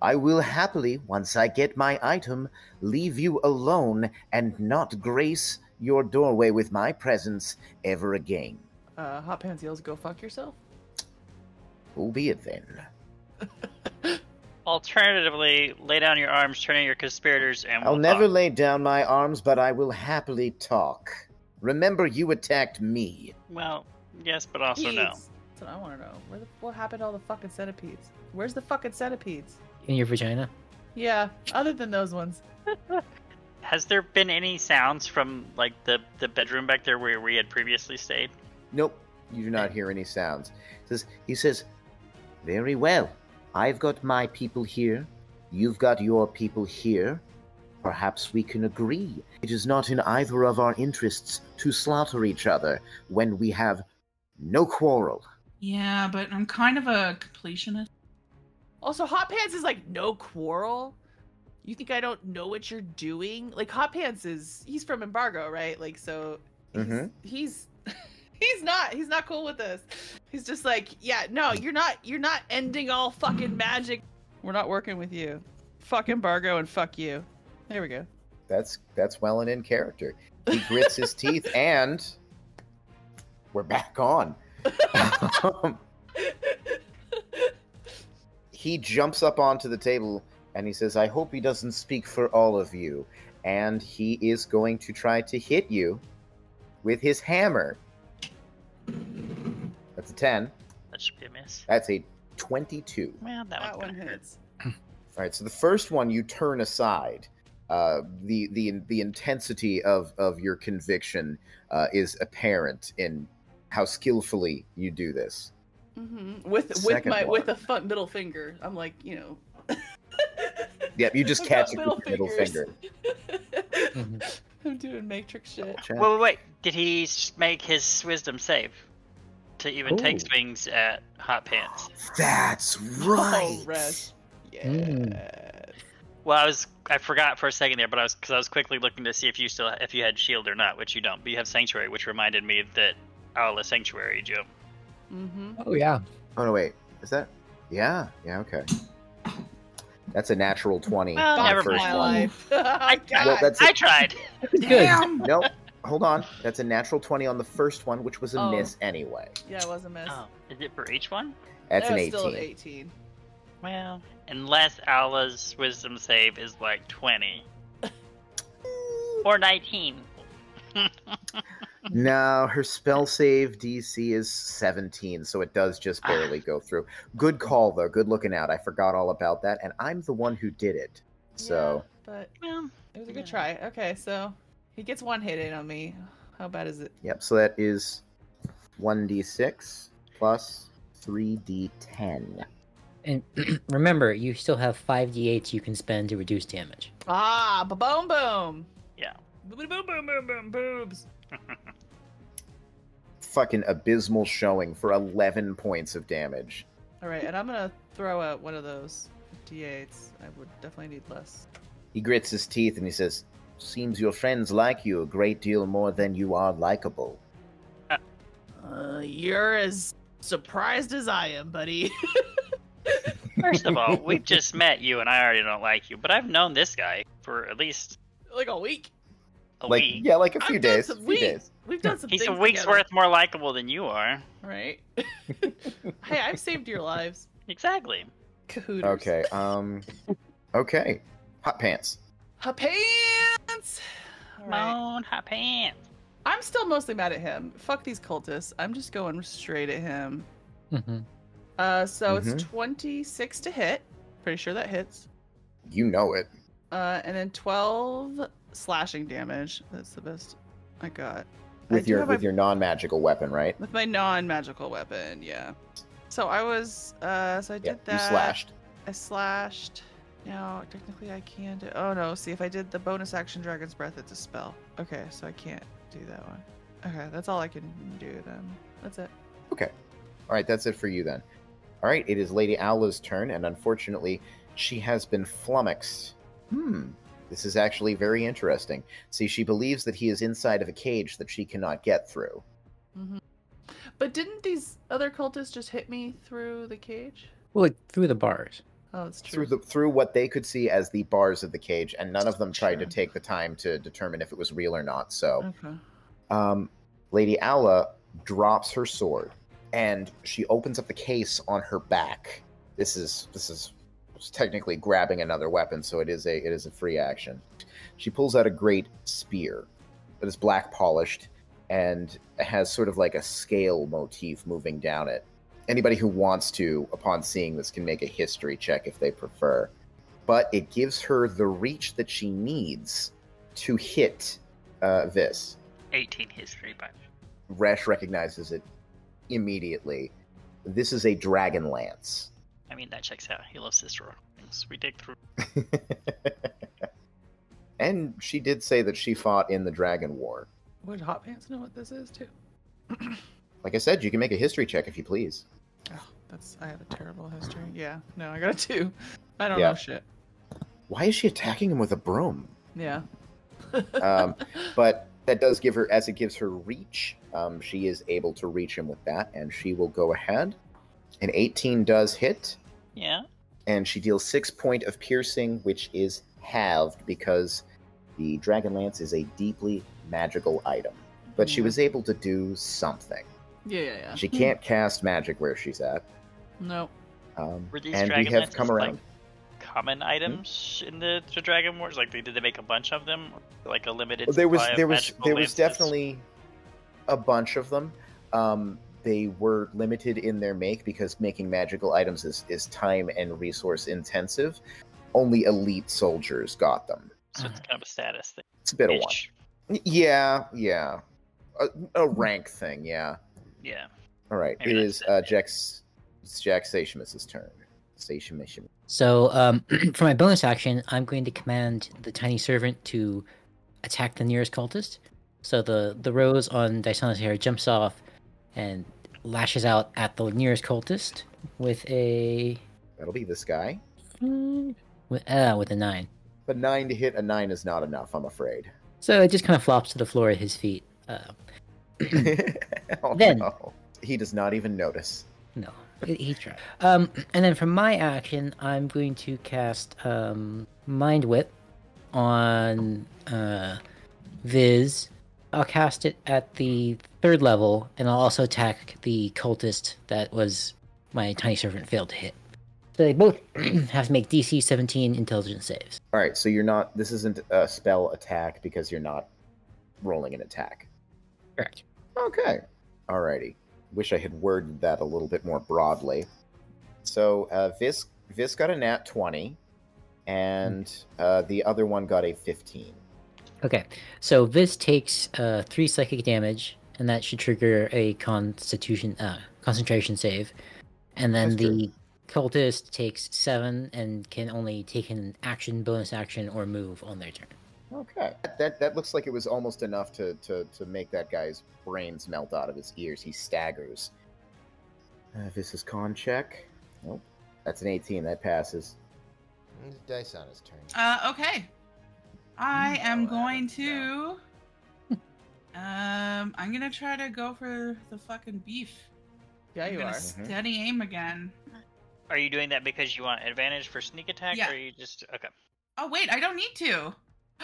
I will happily, once I get my item, leave you alone and not grace your doorway with my presence ever again. Hot Pants yells, "Go fuck yourself." Who be it then? Alternatively, lay down your arms, turn in your conspirators, and I'll we'll never talk. lay down my arms, but I will happily talk. Remember, you attacked me. Well, yes, but also no. That's what I want to know. What happened to all the fucking centipedes? Where's the fucking centipedes? In your vagina? Yeah, other than those ones. Has there been any sounds from like the bedroom back there where we had previously stayed? Nope, you do not hear any sounds. He says, very well. I've got my people here. You've got your people here. Perhaps we can agree. It is not in either of our interests to slaughter each other when we have no quarrel. Yeah, but I'm kind of a completionist. Also, Hot Pants is like, no quarrel. You think I don't know what you're doing? Like, Hot Pants he's from Embargo, right? Like, so he's not cool with this. He's just like, yeah, no, you're not ending all fucking magic. We're not working with you. Fuck Embargo and fuck you. There we go. That's well and in character. He grits his teeth, and we're back on. He jumps up onto the table and he says, I hope he doesn't speak for all of you. And he is going to try to hit you with his hammer. That's a 10. That should be a miss. That's a 22. Well, That one one hurt. hits. All right, so the first one you turn aside. The intensity of your conviction is apparent in how skillfully you do this. Mm-hmm. With Second a one. fun middle finger. I'm like, Yep, you just I've catch got it with the middle fingers. finger. I'm doing Matrix shit. Check. Wait. Did he make his wisdom save to even take Ooh. swings at Hot Pants? That's right. Oh, Resh. Yeah. Mm. Well, I forgot for a second there, but I was quickly looking to see if you had shield or not, which you don't. But you have sanctuary, which reminded me that Aula Sanctuary, Joe. Mm-hmm. Oh, yeah. Oh no, wait. Is that? Yeah. Okay. That's a natural 20 Well, on never the first mind. one. Life. Well, that's I tried. Damn. Nope. Hold on. That's a natural 20 on the first one, which was a Oh. miss anyway. Yeah, it was a miss. Oh, is it for each one? That's an That was 18. still an 18. Well, unless Aula's wisdom save is like 20 or 19. No, her spell save DC is 17, so it does just barely go through. Good call, though. Good looking out. I forgot all about that, and I'm the one who did it. So, Yeah, but Well, it was a good yeah. try. Okay, so he gets one hit in on me. How bad is it? yep, so that is 1d6 plus 3d10. And remember, you still have 5d8s you can spend to reduce damage. Ah, ba-boom boom. Yeah. Boom boom boom boom boom boobs. Fucking abysmal showing for 11 points of damage. All right, and I'm gonna throw out one of those d8s. I would definitely need less. He grits his teeth and he says, seems your friends like you a great deal more than you are likable. You're as surprised as I am, buddy. First of all, we've just met you, and I already don't like you. But I've known this guy for at least Like a week. a Like, week. yeah, like a few I've done days. some Few weeks. days. We've done some He's a things week's together, worth more likable than you are. right? Hey, I've saved your lives. Exactly. Cahooters. Okay, okay. Hot Pants. Hot pants! All right. Moan, hot pants. I'm still mostly mad at him. Fuck these cultists. I'm just going straight at him. So it's 26 to hit. Pretty sure that hits. You know it. And then 12 slashing damage. That's the best I got. With your non-magical weapon, right? With my non-magical weapon, yeah. So I was so I did that. You slashed. I slashed. Now technically I can do. Oh no! See, if I did the bonus action Dragon's Breath, it's a spell. Okay, so I can't do that one. Okay, that's all I can do then. That's it. Okay. All right, that's it for you then. All right, it is Lady Aula's turn, and unfortunately, she has been flummoxed. This is actually very interesting. See, she believes that he is inside of a cage that she cannot get through. But didn't these other cultists just hit me through the cage? Well, like, through the bars. Oh, it's true. Through what they could see as the bars of the cage, and none of them tried to take the time to determine if it was real or not. So, Lady Aula drops her sword, and she opens up the case on her back. This is technically grabbing another weapon, so it is a free action. She pulls out a great spear that is black polished and has sort of like a scale motif moving down it. Anybody who wants to, upon seeing this, can make a history check if they prefer. But it gives her the reach that she needs to hit this. 18 history, but Resh recognizes it immediately. This is a dragon lance. I mean, that checks out. He loves his things. We dig through. And she did say that she fought in the Dragon War. Would Hot Pants know what this is too? Like I said, you can make a history check if you please. Oh, I have a terrible history. Yeah, no, I got a 2. I don't know shit. Why is she attacking him with a broom? Yeah. But that does give her, as it gives her reach, she is able to reach him with that, and she will go ahead. An 18 does hit. Yeah. And she deals 6 points of piercing, which is halved because the Dragonlance is a deeply magical item. But she was able to do something. Yeah. She can't cast magic where she's at. No. Were these and we have come around. Like common items in the Dragon Wars? Like, did they make a bunch of them? Like a limited There was lances? definitely a bunch of them. They were limited in their make because making magical items is time and resource intensive. Only elite soldiers got them. So it's kind of a status thing. It's a bit of one. Yeah. A rank thing, yeah. Yeah. All right. Maybe It that's is Jack Satimus' turn. Satimus. So, for my bonus action, I'm going to command the tiny servant to attack the nearest cultist. So the rose on Dysana's hair jumps off and lashes out at the nearest cultist with a... That'll be this guy. With a 9. But 9 to hit, a 9 is not enough, I'm afraid. So it just kind of flops to the floor at his feet. Then no. He does not even notice. No, he tried. And then for my action, I'm going to cast Mind Whip on Viz. I'll cast it at the 3rd level, and I'll also attack the cultist that was my tiny servant failed to hit. So they both have to make DC 17 intelligence saves. All right, so you're not. This isn't a spell attack because you're not rolling an attack. Correct. Okay. Alrighty. Wish I had worded that a little bit more broadly. So Vis got a nat 20, and the other one got a 15. Okay, so Viz takes 3 psychic damage, and that should trigger a concentration save. And then the cultist takes 7 and can only take an action, bonus action, or move on their turn. Okay. That looks like it was almost enough to make that guy's brains melt out of his ears. He staggers. This is con check. Nope. That's an 18. That passes. Dice on his turn. Okay. I am going to... I'm gonna try to go for the fucking beef. Yeah, you I'm are. gonna steady aim again. Are you doing that because you want advantage for sneak attack, Yeah. or are you just... Okay. Oh, wait, I don't need to.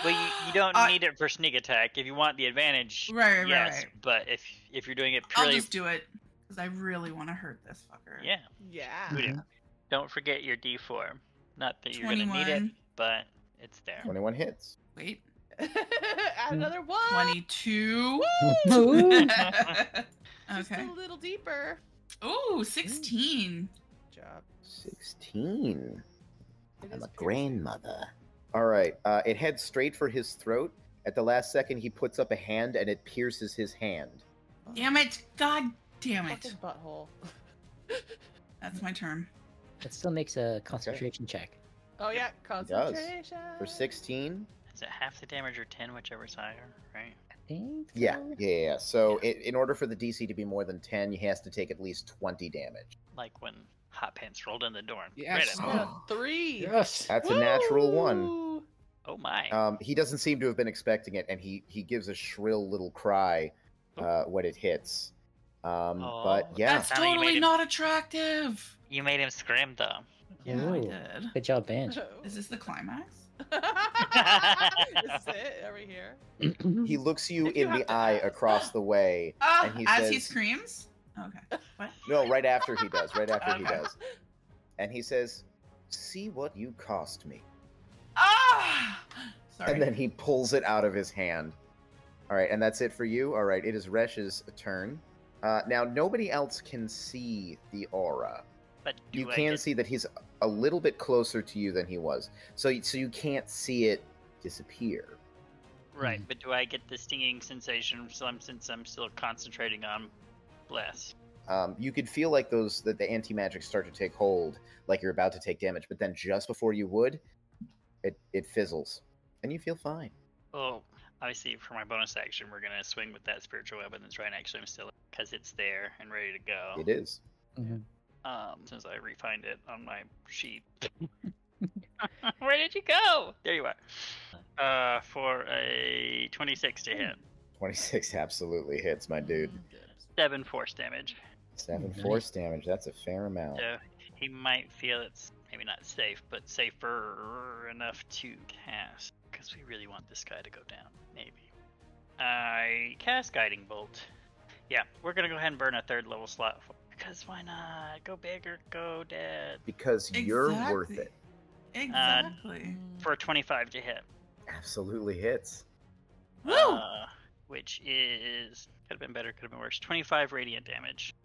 Well, you don't need it for sneak attack. If you want the advantage, Right. But if you're doing it I'll purely... just do it, because I really want to hurt this fucker. Yeah. Yeah. Don't forget your D4. Not that you're going to need it, 21. but it's there. 21 hits. Wait. Add another 1. 22. Just Okay. a little deeper. Ooh, 16. Good job. 16. It I'm is a piercing. grandmother. All right. It heads straight for his throat. At the last second, he puts up a hand and it pierces his hand. Damn it. God damn it. Fucking butthole. That's my turn. It still makes a concentration check. Oh yeah, It does. concentration. For 16. Is it half the damage or 10, whichever's higher, right? I think. Yeah, so. yeah. So in order for the DC to be more than 10, he has to take at least 20 damage. Like when Hot Pants rolled in the door. And Yes. Right Yeah, 3. Yes. That's a natural 1. Woo! Oh my. He doesn't seem to have been expecting it, and he gives a shrill little cry when it hits. But yeah, That's Sounded you totally made him- not attractive. You made him scream though. Yeah, I Ooh. did. Good job, Benj. Is this the climax? This is it. Are we here? he looks you If you in have the to age ask. across the way, and he As says, he screams? Okay. What? "No, right after he does. Right after he Okay. does." And he says, "See what you cost me." Ah! Sorry. And then he pulls it out of his hand. All right, and that's it for you. All right, it is Resh's turn. Now, nobody else can see the aura. But do You I can get- see that he's a little bit closer to you than he was. So you can't see it disappear. Right, but do I get the stinging sensation since I'm still concentrating on Bless? You could feel like that the anti-magic start to take hold, like you're about to take damage, but then just before you would, it fizzles, and you feel fine. Well, obviously for my bonus action, we're gonna swing with that spiritual weapon that's right next to him still, because it's there and ready to go. It is. Since I refined it on my sheet. Where did you go? There you are. For a 26 to hit. 26 absolutely hits, my dude. 7 force damage. 7 Nice. force damage. That's a fair amount. So he might feel it's maybe not safe, but safer enough to cast. Because we really want this guy to go down. Maybe. I cast Guiding Bolt. Yeah, we're going to go ahead and burn a 3rd level slot. Because why not? Go big or go dead. Because you're worth it. Exactly. For a 25 to hit. Absolutely hits. Woo! Which is... Could have been better, could have been worse. 25 radiant damage.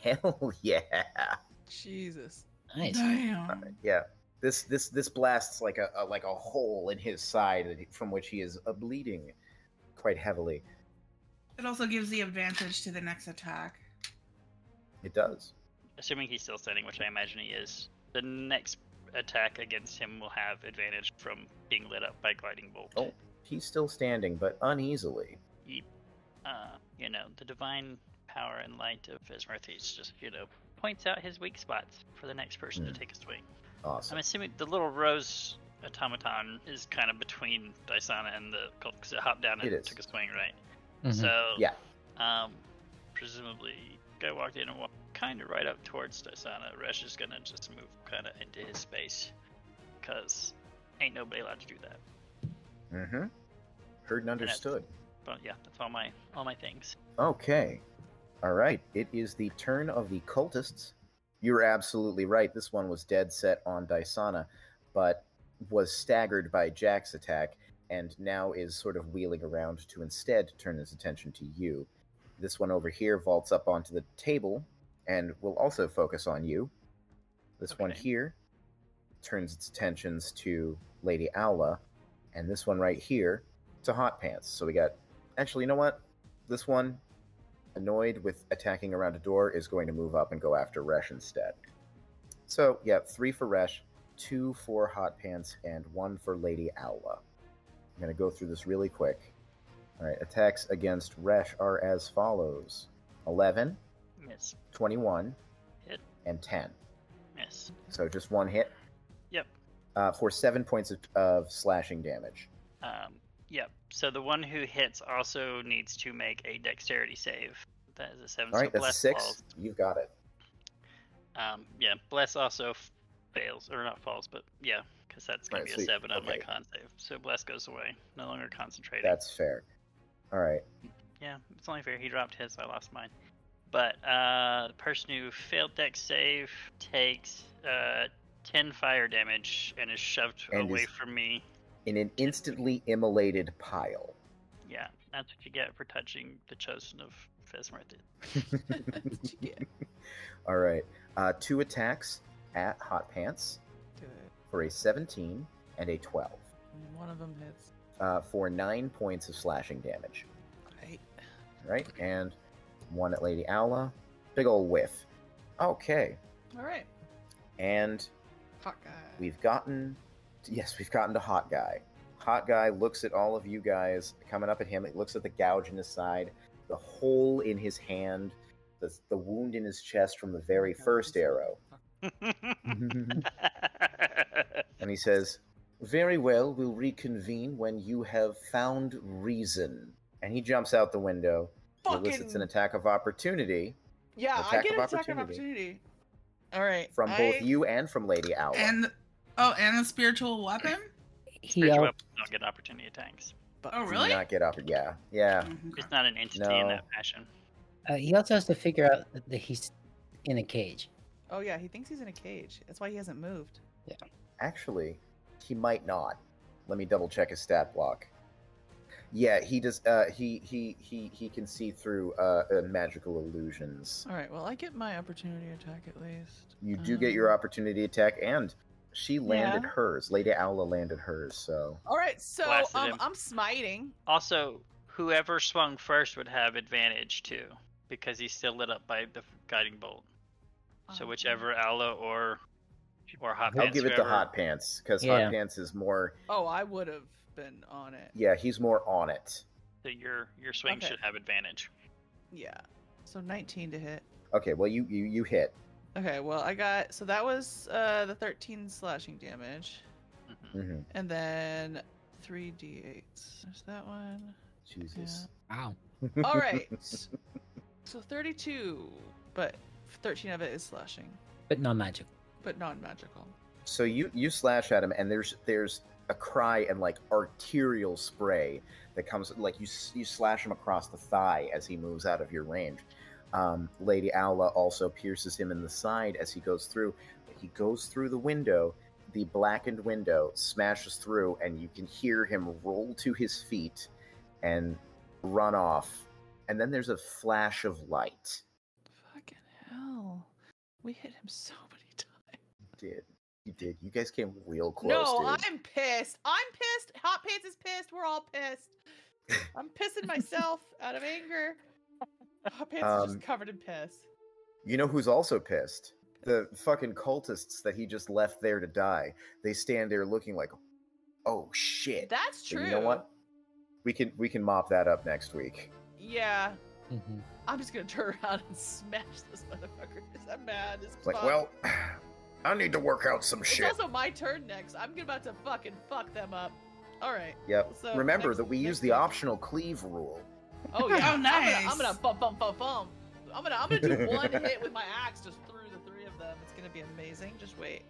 Hell yeah. Jesus. Nice. Damn. Yeah. This blasts like a hole in his side from which he is bleeding quite heavily. It also gives the advantage to the next attack. It does. Assuming he's still standing, which I imagine he is. The next attack against him will have advantage from being lit up by Guiding Bolt. Oh, he's still standing, but uneasily. The divine power and light of Ismarthes just, points out his weak spots for the next person to take a swing. Awesome. I'm assuming the little rose automaton is kind of between Dysana and the cult, because it hopped down and took a swing, right? Mhm. So, Yeah. Presumably, guy walked in and walked kind of right up towards Dysana. Resh is gonna just move kind of into his space, because ain't nobody allowed to do that. Mm-hmm. Heard and understood. But yeah, that's all my things. Okay. All right. It is the turn of the cultists. You're absolutely right. This one was dead set on Dysana, but was staggered by Jack's attack, and now is sort of wheeling around to instead turn his attention to you. This one over here vaults up onto the table and will also focus on you. This one here turns its attentions to Lady Aula, and this one right here to Hot Pants. So we got... Actually, you know what? This one, annoyed with attacking around a door, is going to move up and go after Resh instead. So, yeah, 3 for Resh, 2 for Hot Pants, and 1 for Lady Aula. I'm going to go through this really quick. All right, attacks against Resh are as follows. 11, Miss. 21, Hit. and 10. Miss. So just 1 hit. Yep. For 7 points of slashing damage. Yep. So the one who hits also needs to make a dexterity save. That is a 7. All right, so that's Bless 6. falls. You've got it. Yeah, Bless also fails, or not falls, but yeah, because that's going to be a 7 on my con save. So Bless goes away, no longer concentrating. That's fair. All right. Yeah, it's only fair. He dropped his, I lost mine. But the person who failed dex save takes 10 fire damage and is shoved away from me. in an instantly immolated pile. Yeah, that's what you get for touching the chosen of Fesmarth. That's what you get. All right. 2 attacks at Hot Pants Do it. for a 17 and a 12. And one of them hits. For 9 points of slashing damage. Right. Right, and 1 at Lady Aula. Big ol' whiff. Okay. All right. And Hot guy. we've gotten to Hot Guy. Hot Guy looks at all of you guys coming up at him. He looks at the gouge in his side, the hole in his hand, the wound in his chest from the very first arrow. And he says, "Very well, we'll reconvene when you have found reason." And he jumps out the window. He elicits an attack of opportunity. Yeah, I get an attack of opportunity. All right. From both you and from Lady Owl. And the spiritual weapon? Spiritual weapons don't get opportunity attacks. Oh, really? Do not get yeah. It's not an entity in that fashion. He also has to figure out that he's in a cage. Oh yeah, he thinks he's in a cage. That's why he hasn't moved. Yeah. Actually, he might not. Let me double check his stat block. Yeah, he does. He can see through magical illusions. All right. Well, I get my opportunity attack at least. You do get your opportunity attack, and she landed Yeah. hers. Lady Aula landed hers. So. All right. So Blasted him. I'm smiting. Also, whoever swung first would have advantage too, because he's still lit up by the guiding bolt. So whichever Aula or Hot Pants. I'll give it to whoever- Hot Pants because Hot Pants is more. Oh, I would have been on it. Yeah, he's more on it. So your swing should have advantage. Yeah. So 19 to hit. Okay, well you hit. Okay. Well, I got that was the 13 slashing damage, Mm-hmm. and then 3d8s. There's that one. Jesus. Wow. All right. So 32, but 13 of it is slashing, But non-magical. but non-magical. So you slash at him, and there's a cry and like arterial spray that comes, like you slash him across the thigh as he moves out of your range. Lady Aula also pierces him in the side as he goes through. He goes through the window. The blackened window smashes through, and you can hear him roll to his feet and run off. And then there's a flash of light. Fucking hell. We hit him so many times. You did. You guys came real close, No, dude. I'm pissed. I'm pissed. Hot Pants is pissed. We're all pissed. I'm pissing myself out of anger. Hot Pants is just covered in piss. You know who's also pissed? The fucking cultists that he just left there to die. They stand there looking like, oh shit. That's But true. you know what? We can mop that up next week. Yeah. Mm-hmm. I'm just gonna turn around and smash this motherfucker. I'm mad. It's Like, fun. well, I need to work out some It's shit. also my turn next. I'm about to fucking fuck them up. All right. Yep. So Remember next- that we use next the week. optional cleave rule. Oh yeah. Oh, nice. I'm gonna bump. I'm gonna do one hit with my axe just through the three of them. It's gonna be amazing. Just wait.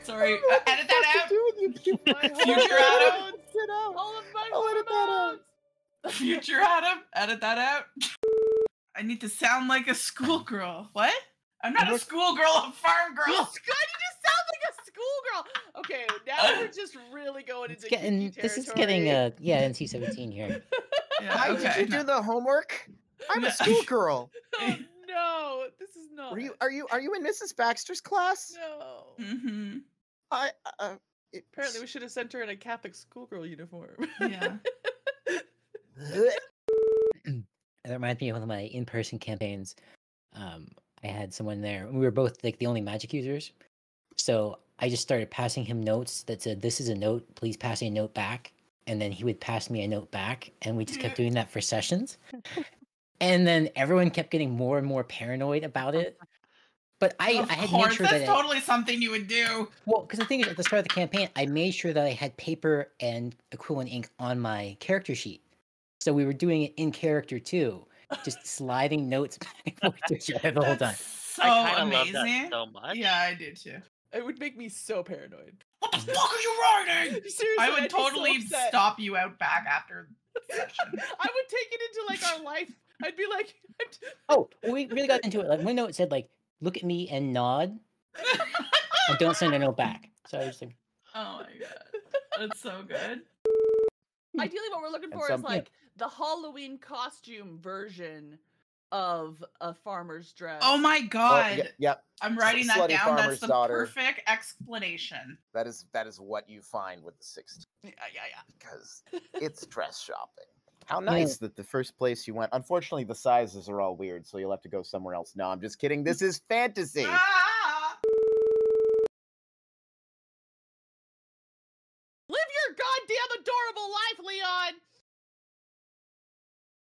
Sorry, edit that out. Future Adam. All of my I'll edit that out. hormones. Future Adam, edit that out. I need to sound like a schoolgirl. What? I'm not a schoolgirl, a farm girl. You just sound like a schoolgirl. Okay, now we're just really going into kinky This is territory. getting NC-17 here. Yeah, Hi, okay. did you do the homework? I'm a schoolgirl. Oh, no, this is not. Are you in Mrs. Baxter's class? No. Mm-hmm. Apparently, we should have sent her in a Catholic schoolgirl uniform. Yeah. That reminds me of one of my in-person campaigns. I had someone there. We were both like the only magic users. So I just started passing him notes that said, "This is a note. Please pass a note back." And then he would pass me a note back, and we just kept doing that for sessions. And then everyone kept getting more and more paranoid about it. But I had made sure that's totally something you would do. Well, because the thing is, at the start of the campaign, I made sure that I had paper and equivalent ink on my character sheet. So we were doing it in character too, just sliding notes back and forth to each other the whole time. So I kind of amazing. love that so much. Yeah, I do too. It would make me so paranoid. What the fuck are you writing? Seriously, I would I'd be so totally upset. stop you out back after the session. I would take it into like our life. I'd be like, Oh, we really got into it. Like one note said, like, "Look at me and nod, and don't send a note back." So I was just like, oh my god, that's so good. ideally, what we're looking for is like the Halloween costume version of a farmer's dress. Oh my god! Well, yep. I'm writing that Slutty down. That's farmer's the daughter. perfect explanation. That is what you find with the 16. Yeah. Because it's dress shopping. How nice that the first place you went. Unfortunately, the sizes are all weird, so you'll have to go somewhere else. No, I'm just kidding. This is fantasy. Ah!